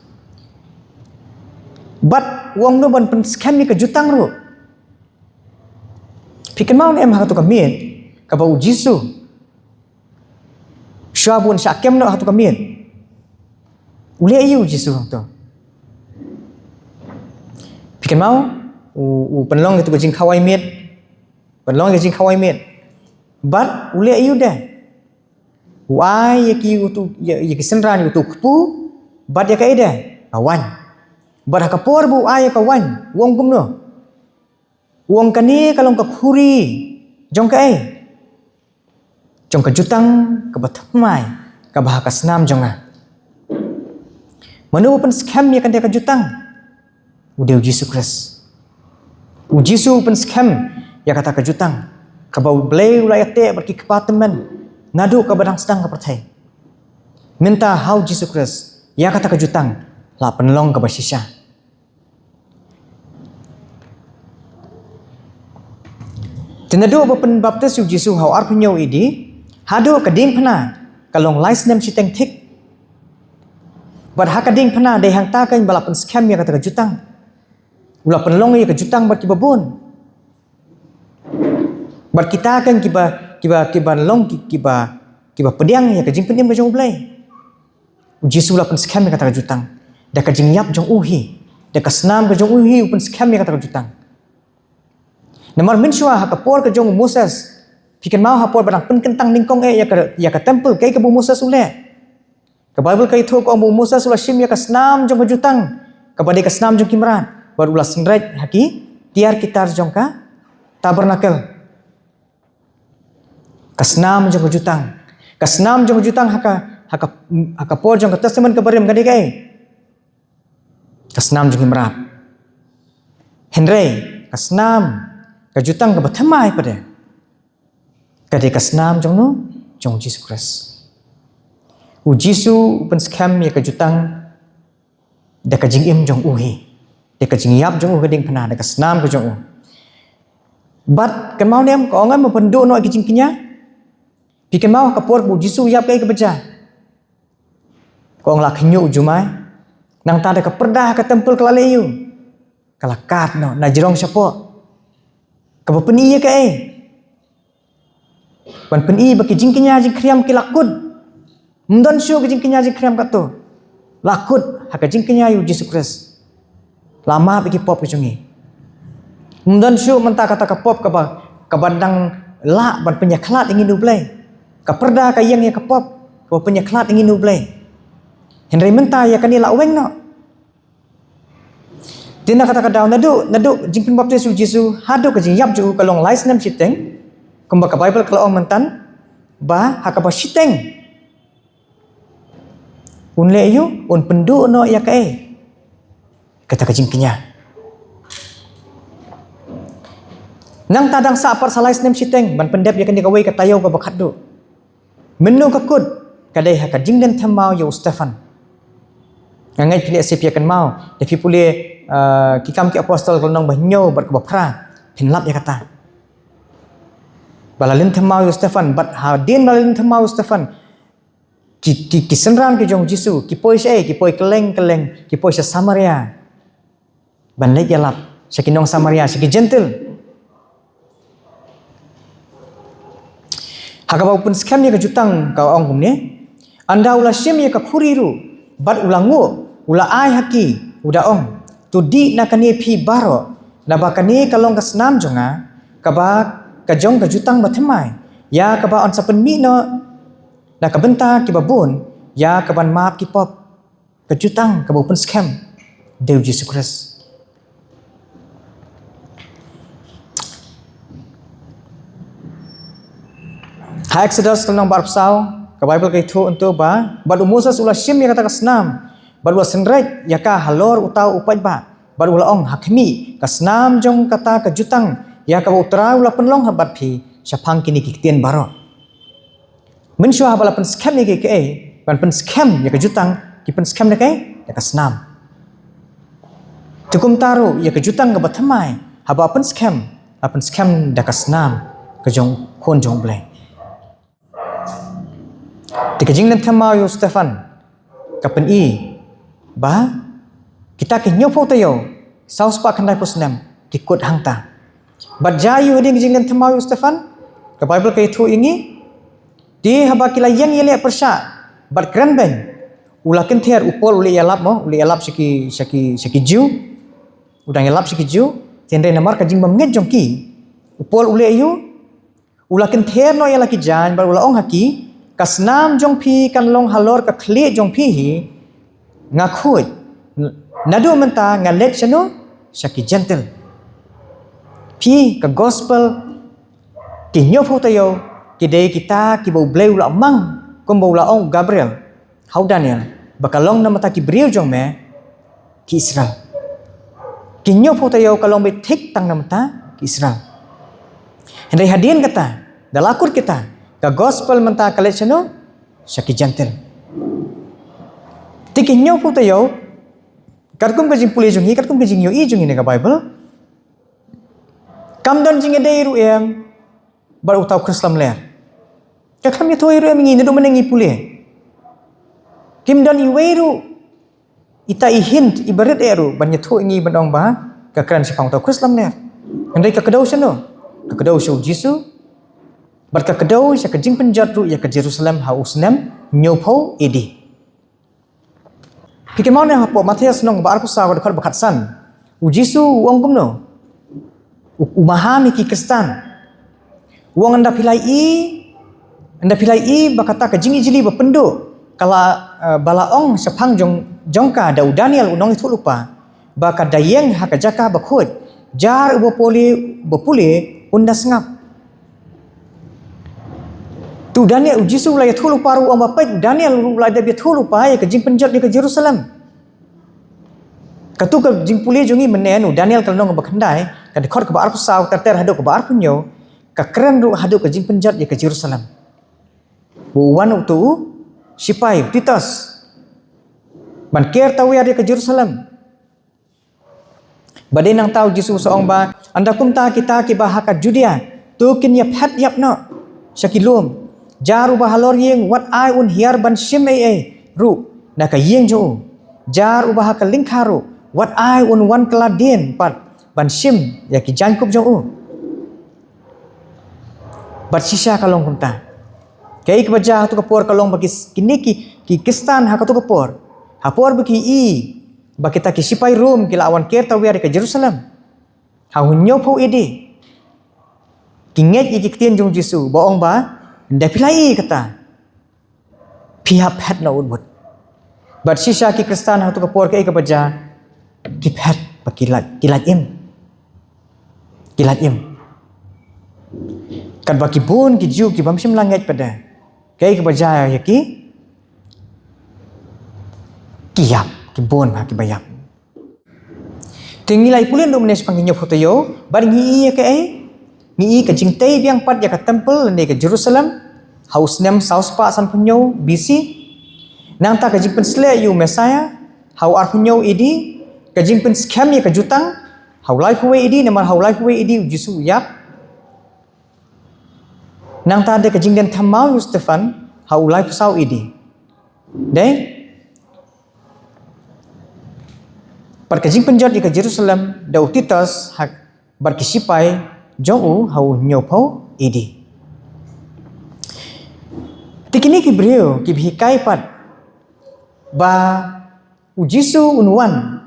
But wong no ban pen scam ni ke jutang ru. Pikan mau em ha tu kamien ka bau Jisu. Syabun syakem no ha tu kamien. Ule ayu Jisu tu. Pikan mau penlong itu kejing kawai miet. Penlong kejing kawai miet. But ule ayu dah. Wai yaki tu yaki senran tu kupu. But ya kai dah. Awan. But hakapor bu ay kawan. Wong pum no. Wong kani kalong ka khuri. Jong ka ai. Jong ka jutang ka bathamai. Ka bahaka senam jonga. Manu pen scam ya kan dia ka jutang. Udah Yesus Kristus. Jisu pen scam ya kata ka jutang. Ka bau blay ulayate berki kepatemen. Ngadu ka badang sedang ka pertai. Minta hau Yesus Kristus ya kata ka jutang. La penlong ka basisya. Tinadu ba pen baptis yu Jisu hau ar punyo idi. Hadu ka ding pana kalong lais nem siteng tik. Bar hakading pana dai hang ta kan bala pen scam ya kata ka jutang. Ula penlong ya ka jutang bar kibabun. Bar kita kan kiba long kiba pediang ya ka jing pendiam ka jong blai. Jisu la pen scam ya kata ka jutang. Dah ka jing yap jong uhi. Dah ka senam ka jong uhi pen scam ya kata ka jutang. Namar minshua ha ka por ka jong Moses. Pikan mau ha por barang pen kentang ningkong ya ka temple kai ka bu Moses ule. Ka Bible kai thu ko bu Moses ula shim ya ka senam jong ka jutang. Ka badai ka senam jong kimran. Bar ula senraj haki tiar kitar jong ka tabernakel. Ka senam jong ka jutang. Ka senam jong ka jutang haka por jong ka testament ka barim ka dikai. Kasnam jeng merap. Henry kasnam kajutang ka bathamai pada. Kadi kasnam jong no jong Yesus Kristus. U Jisu pen scam ya kajutang da kajing im jong uhi. Da kajing yap jong uhi ding pana da kasnam ka jong u. But kan mau nem ko ngan mapendu no kajing kinya. Pikan mau ka por bu Jisu yap kai ka beja. Ko ngla khnyu jumai. Nang tada ka perdah ka tempel kelaleyu. Kalakat no na jirong syapo. Ka bapeni ka Ban peni baki jingkinya jing kriam ki lakud. Mdon syu ki jingkinya jing kriam ka to. Lakud haka jingkinya yu Yesus Kristus. Lama baki pop kejungi. Mdon syu menta kata ka pop ka bandang la ban penyaklat ingin dublai. Ka perdah ka yang ya ka pop ka penyaklat ingin dublai. Henry menta ya kan ila weng no. Dina kata kadaw nadu jingpin baptis yu Jisu hadu ka jing yap ju kalong lais nem siteng. Kumba ka Bible kalau ong mentan ba haka ba siteng. Un le yu un pendu no ya ka kata ka jingkinya. Nang tadang sa apar salais nem siteng ban pendep ya kan dikawai ka tayaw ka bakat do. Menu ka kud kadai haka jing den thamau yu Stefan. Ngai kini asip ya kan mau tapi pule kikam ki apostol kalau nang bahnyo bar ka bapra pinlap ya kata balalin thamau yu Stefan bat hadin balalin thamau Stefan ki senran ki jong Jisu ki poi keleng ki poi sa Samaria ban le yalap sa kinong Samaria sa ki gentle haka pun scam ya ka jutang ka ong kumne anda ula syem ya ka khuriru bat ulangu ula ai haki uda ong tu di na kani phi baro na ba kani kalong ka senam jonga ka ba ka jong ka jutang bathamai ya ka ba on sapen mi no na ka benta ki babun ya ka ban map ki pop ka jutang ka bupun scam Dew Yesus Kristus. Ha Exodus kalong barpsau ka Bible kay thu untuk ba bad Moses ula shim ya kata ka senam baru senrek ya ka halor utau upai ba baru ong hakmi kasnam jong kata ka jutang ya ka utara ula penlong habat phi syapang kini kiktian baro mensyua bala pen scam ni ke ban pen scam ya ka jutang ki pen scam na kai ya kasnam tukum taru ya ka jutang ka bathamai haba pen scam da kasnam ka jong kon jong blai tikajing nan thamau Stefan kapen ba kita ke nyopo tayo saus pa kandai posnem kikut hangta bat jayu hading jingen themau Stefan ke Bible ke itu ingi di habakila yang yele persya bat kran ben ulakin ter upol uli yalap mo uli yalap siki jiu udang yalap siki jiu tendre namar ka jing bamnget jongki upol uli ayu ulakin ter no yalaki jan bar ula ong haki kasnam jongpi kan long halor ka khle jongpi hi ngakhuj nadu menta ngalet chano saki gentle pi ka gospel ki nyopo tayo ki dei kita ki bau bleu la mang kom bau la ong Gabriel hau Daniel bakalong na mata ki brio jong me ki Israel ki nyopo tayo kalong be thik tang na mata ki Israel hendai hadin kata dalakur kita ka gospel menta kalet chano saki gentle tiki nyopo tayo karkum ka jing puli jong hi karkum ka jing yo i jong ni ka Bible kamdan jing edei ru em bar utau Krislam ler ka kami thoi ru em ngi nedu menengi puli kimdan i weiru ita i hint ibarat eru ban nyetho ngi bandong ba ka kran sipang utau Krislam ler andai ka kedau sano ka kedau show Jisu bar ka kedau sa ka jing penjat ru ya ka Jerusalem ha usnem nyopo edi Pikir mau ne hapo Matius nong ba arku sa ko dekat bakat san. U Jisu uang kumno. Umahami ki Kristan. Uang anda pilai i bakata ka jingi jili ba pendo. Kala balaong sepang jongka da Daniel unong itu lupa. Baka dayeng haka jaka bakhut. Jar bopuli unda sengap. Tu Daniel Jisu ulai thulu paru am bapai Daniel ulai da bi thulu pa ya ke jing penjat di ke Jerusalem. Katu ke jing puli jongi menen Daniel kalong ba khandai ka dekhot ke ba arpu saw ter hadu ke ba arpu nyo ka keren ru hadu ke jing penjat di ke Jerusalem. Buwan tu sipai Titus. Man ker tahu ya di ke Jerusalem. Badai nang tahu Jisu seong ba anda kumta kita ki bahaka Judea tu kin ya phat yap no syakilum Jaru bahalor yeng wat ai un hiar ban sim ru na ka yeng jo jar ubah ka lingkaru wat ai un wan keladien pat ban sim ya ki jankup jo bat sisa kalong kunta kai ke baja tu kapor kalong bagi kini ki kistan ha tu kapor hapor bagi i bakita ki sipai room ki lawan ker tawiar ke Jerusalem ha hunyo pau ide kinget iki kitien jong Jisu boong ba Nda pilai kata pihak pet na udbut. But sisa ki Kristan hatu kapor ke baja ki pet kilat im. Kan baki bun ki ju ki bamsim langit pada. Ke baja ya ki kiyap ki bun ha ki bayap. Tingilai pulen do menes panginyo fotoyo bar ngi ke Ni ke jing tei biang pat ya ke temple ni ke Jerusalem haus nem saus pa san punyo BC nang ta ke jing pen sle yu Messiah hau ar punyo idi ke jing pen scam ya ke jutang hau life way idi namar hau life way idi Jisu yap nang ta de ke jing den thamau yu Stefan hau life sau idi dei par ke jing pen jot ke Jerusalem dau Titus hak bar kisipai Jong hau nyopo idi. Tikini ki brio ki bhikai pat ba Jisu unwan.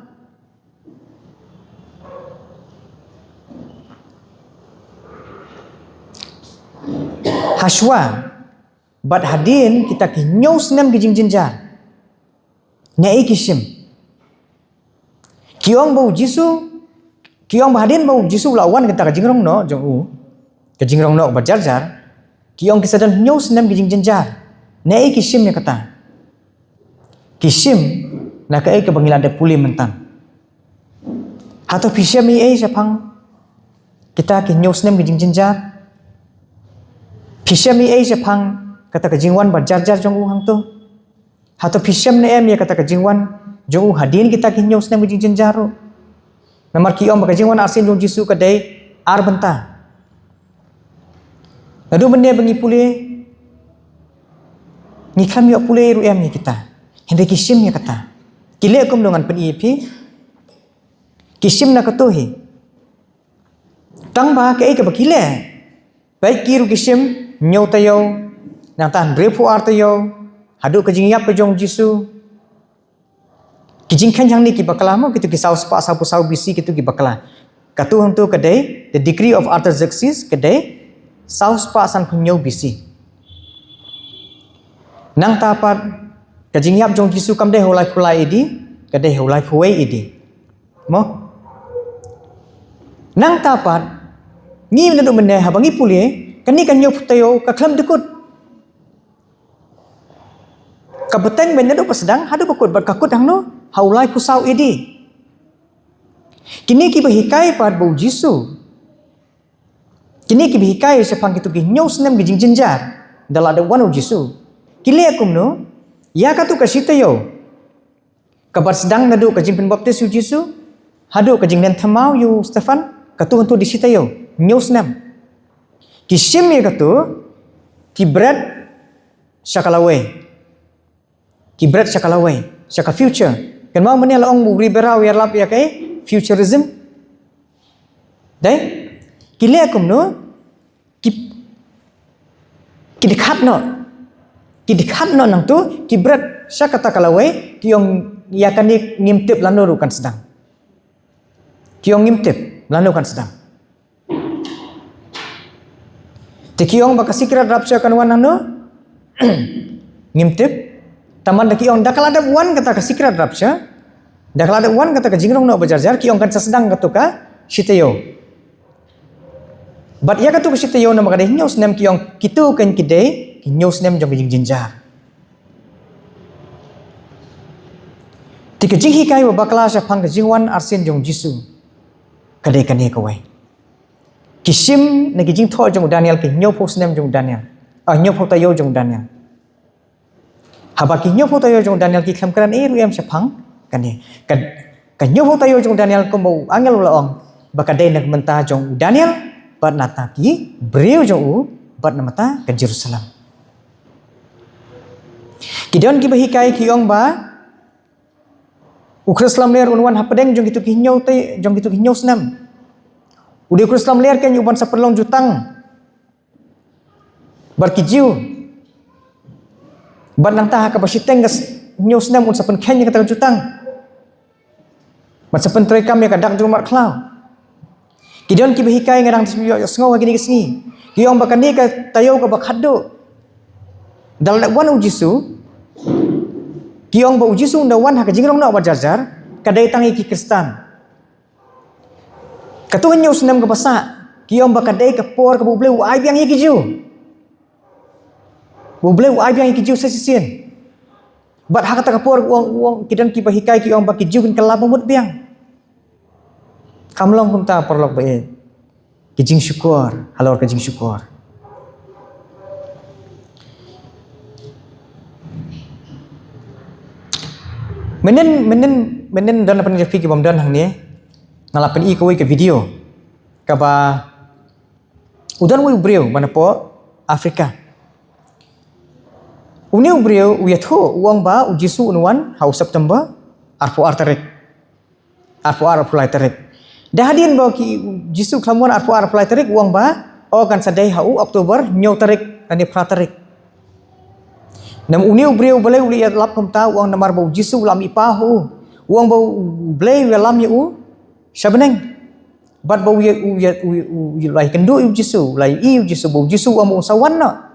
Haswa bat hadin kita ki nyos nem ki jingjinjar. Nei kisim. Kiong bau Jisu Kiong bahadin bau Jisu lawan kita kajingrong no jong kajingrong no bajar kiong kisadan nyos nem kijing jenjar nei kisim ya kata kisim na kai ke bangilan de puli mentan hato pisim ai sapang kita ki nyos nem kijing jenjar pisim ai sapang kata kajingwan bajar jong hang tu hato pisim ne em ya kata kajingwan jong hadin kita ki nyos nem kijing jenjar Namar kiong bagajingwan arsin jong Jisu kadai ar benta. Adu bende bangi pule ni kami yok pule ru em ni kita. Hende kisim ya kata. Kile kum dengan pen ipi. Kisim na katuhi. Tang ba ke ka bakile. Baik kiru kisim nyau tayo nang tan brefu artayo hadu kajing yap kajong Jisu. Kijing kan yang ni ki bakala mo kitu ki saus pa sapu sau bisi kitu ki bakala. Katu hang tu kadai the decree of Artaxerxes kadai saus pa san kunyau bisi. Nang tapat kajing yap jong Jisu kam dai holai pulai idi kadai holai puai idi. Mo nang tapat ngi nadu mende habangi pulie kani kan nyau tayo ka klam dekut. Ka beteng men nadu pasedang hadu bakut bat kakut hang no haulai pusau idi. Kini ki bahikai pad bau Jisu. Kini ki bahikai sepang kitu ki nyau senem gijing jenjar dala ada wanu Jisu. Kile akum no ya katu ka sitayo. Kabar sedang nadu kajing penbaptis yu Jisu hadu kajing nen thamau yu Stefan katu hantu di sitayo nyau senem. Kisim ya katu kibrat syakalawe. Kibrat syakalawe syaka future. Kan mau meni laong buri berau ya lap ya kai futurism. Dai kile akum no kidikat no nang tu kibrat syakata kalawe kiong ya kan ni ngimtip lanu kan sedang. Kiong ngimtip lanu kan sedang. Tikiong baka sikrat rapsya kan wan no ngimtip taman da kiong dakal ada wan kata ka sikrat rapsya dakal ada wan kata ka jingrong no bajarjar kiong kan sedang katuka sitayo. Bat ya katu ka sitayo na magade nyau senem kiong kitu kan kidai nyau senem jong jing jinjar. Tika jinghi kai bakla sa phang jingwan arsin jong Jisu. Kadai kane kawai. Kisim na jing tho jong Daniel ki nyau pho senem jong Daniel. Nyau pho tayo jong Daniel. Haba ki nyau pho tayo jong Daniel ki kham kran e ruem sa phang kane. Ka nyau pho tayo jong Daniel ko mau angel laong bakadai nak menta jong Daniel bat nata ki breu jong u bat namata ke Jerusalem. Kidion ki bahikai kiong ba Ukras Islam ler unwan hapadeng jong gitu kinyau tay jong gitu kinyau senam. Udah ukras Islam ler kan yuban saperlong jutang. Barkijiu. Ban nang taha ka basiteng gas nyau senam un sapen kenya kata jutang. Mat sapen trekam ya kadak jong mat klau. Kidion ki bahikai ngarang tisbiyo sngo gini kesni. Kiong bakani ka tayo ka bakhado. Dal wan Jisu kiong ba Jisu ndawan ha kajingrong na bajarjar kadai tangi ki Kristan. Katuan nyau senam ka basa kiong ba kadai ka por ka buble ai biang ye kiju. Buble ai biang ye kiju sesisien. Bat ha kata ka por uang kidan ki bahikai kiong ba kiju kin kalap mut biang. Kamlong kumta perlok bae. Kijing syukur, halor kijing syukur. Menen dan apa ni fikir bom dan hang ni ngalapan i kawai ke video kaba udan wui breu mana po Afrika uniu breu uyatho uang ba ujisu unwan hau September arpo artarek arpo arpulai tarek dahadin ba ki jisu klamon arpo arpulai tarek uang ba o kan sadai hau Oktober nyau tarek ani pratarek nam uniu breu balai uli lap kumta uang namar bau Jisu lam ipahu uang bau blai lam yu sabeneng bat bau u lai kendu yu Jisu lai yu Jisu bau Jisu uang bau sawan na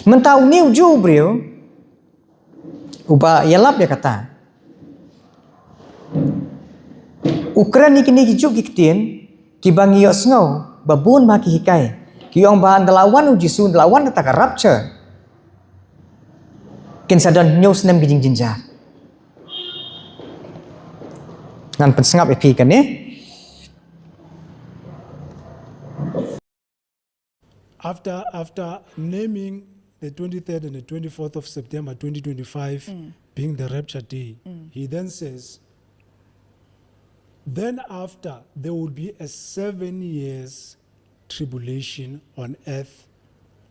menta uniu ju breu uba yalap ya kata Ukraina kini kijuk kiktien kibang yo sngo babun maki hikai kiong ba andalawan u Jisu andalawan ta rapture kinsadon news nem gijing jinjar ngan pensengap epi kan After naming the 23rd and the 24th of September 2025 being the rapture day, he then says, then after there will be a 7 years tribulation on earth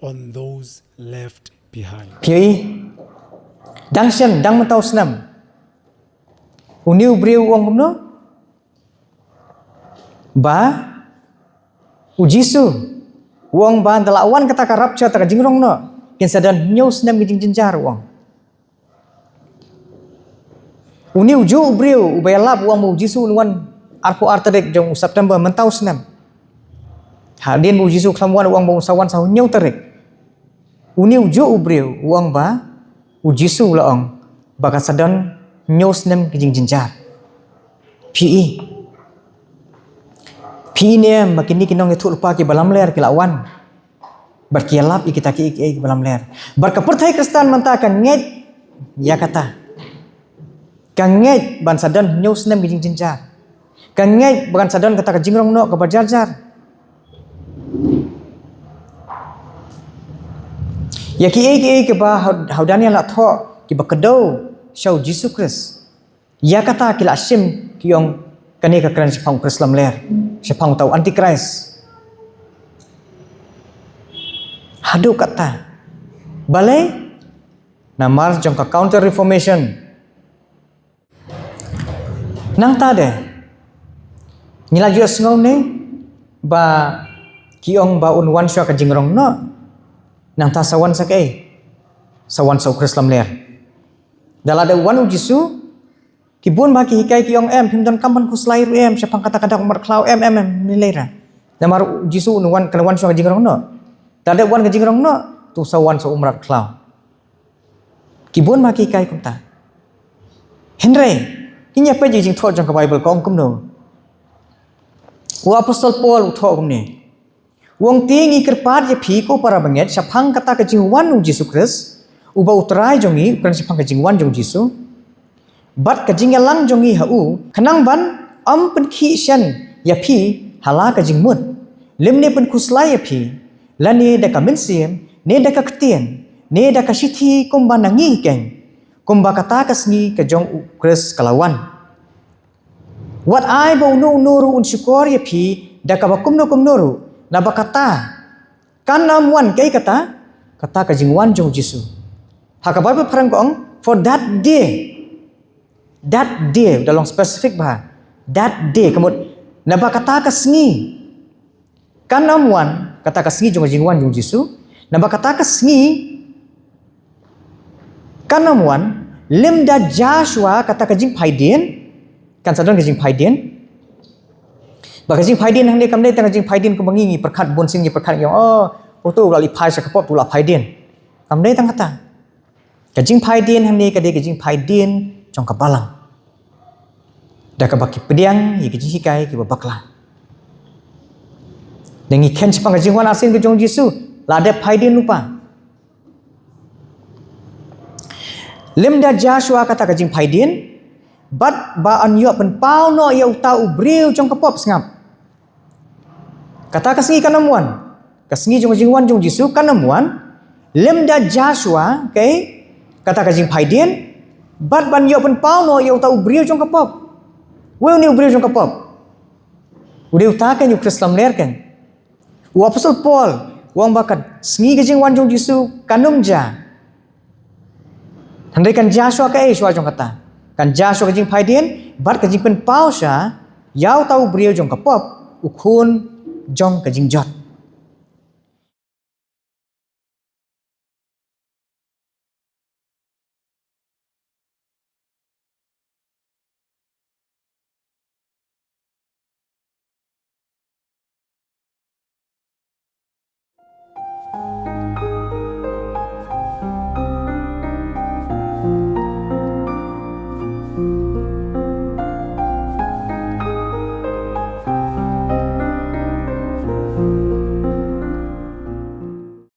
on those left behind. Pioi dang sen dang mentau senam Uniu beriu uang kumno. Ba ujisu uang ba dalawan kata karap cha taka jingrong no. Kin sadan nyos nam gijing jinjar uang. Uniu ju beriu ubayalap uang mu ujisu nuan arku artadek jong September mentau senam. Hadin mu ujisu kelamuan uang bau sawan sahu nyau tarik. Uniu ju beriu uang ba ujisu laong bakat sadan nyos nam gijing jinjar. PE ni makin ni kinong itu lupa ki balam ler ki lawan. Berkialap kita ki balam ler. Berkepertai Kristen mentakan nget ya kata. Kang nget ban sadan nyos nam gijing jinjar. Kang nget ban sadan kata ka jingrong no ka bajarjar. Ya ki ba haudania la tho ki bakedo syau Jesus Christ. Ya kata ki la sim ki yong kani ka kran sepang Krislam ler. Sepang tau antikris. Hadu kata. Balai namar jong ka counter reformation. Nang tade. Nila Diyos ngau ni ba kiong ba unwan syua ka jingrong no. Nang ta sawan sa kay. Sawan sa Krislam ler. Dalada wan ujisu kibun ba ki hikai kiong himdan kamban kuslai ru siapang kata-kata umar klau nilera. Namar jisu nuwan kalawan syua ka jingrong no. Dalada wan ka jingrong no tu sawan sa umrat klau. Kibun ba ki hikai kumta. Henry, kinya pa jing thot jong ka Bible ko kum no. Wa apostol Paul utho kum ni. Wong ting ikerpat je phi ko para banget sapang kata ka jingwan u Jesus Christ uba utrai jongi kan sapang ka jingwan jong Jisu. Bat ka jingelang jongi hau kanang ban pen khi shan ya phi hala ka jingmut. Limne pen kuslai ya phi lani da ka mensiem ne da ka ktien ne da ka sithi kumba nangi keng. Kumba kata ka sngi ka jong Christ kalawan. Wat ai bo no nuru un syukur ya phi da ka bakum no kum nuru. Naba kata kan namuan kay kata ka jingwan jong Jisu. Hakabai pa parang kong for that day dalam spesifik bah that day kemud naba kata ka sngi kan namuan kata ka sngi jong jingwan jong Jisu naba kata ka sngi kan namuan lim da Joshua kata ka jing paidin kan sadon ka jing paidin baka jing paidin hang dia kamdai tang jing paidin ko mangingi perkat bonsing ni perkat yang tu lali pai sa kapot tu la paidin kamdai tang kata ka jing paidin hang ni ka de ka jing paidin jong ka balang da ka baki pediang ye ka jing hikai ki babakla dengi ken sepang ka jing wan asin ka jong Jisu la de paidin lupa lim da Joshua kata ka jing paidin bat ba an yo pen pau no ya utau breu jong ka pop sngap kata kasengi kanamuan kasengi jong jingwan jong Jisu kanamuan lemda Joshua kay kata kajing paidin bat ban yo pen pau no yo tau brio jong kapop we ni brio jong kapop udah utakan yo Krislam ler kan u apostol Paul wang bakat sengi kajing wan jong Jisu kanumja handai kan Joshua kay shwa jong kata kan Joshua kajing paidin bat kajing pen pau sha yau tau brio jong kapop ukun jong kajing jot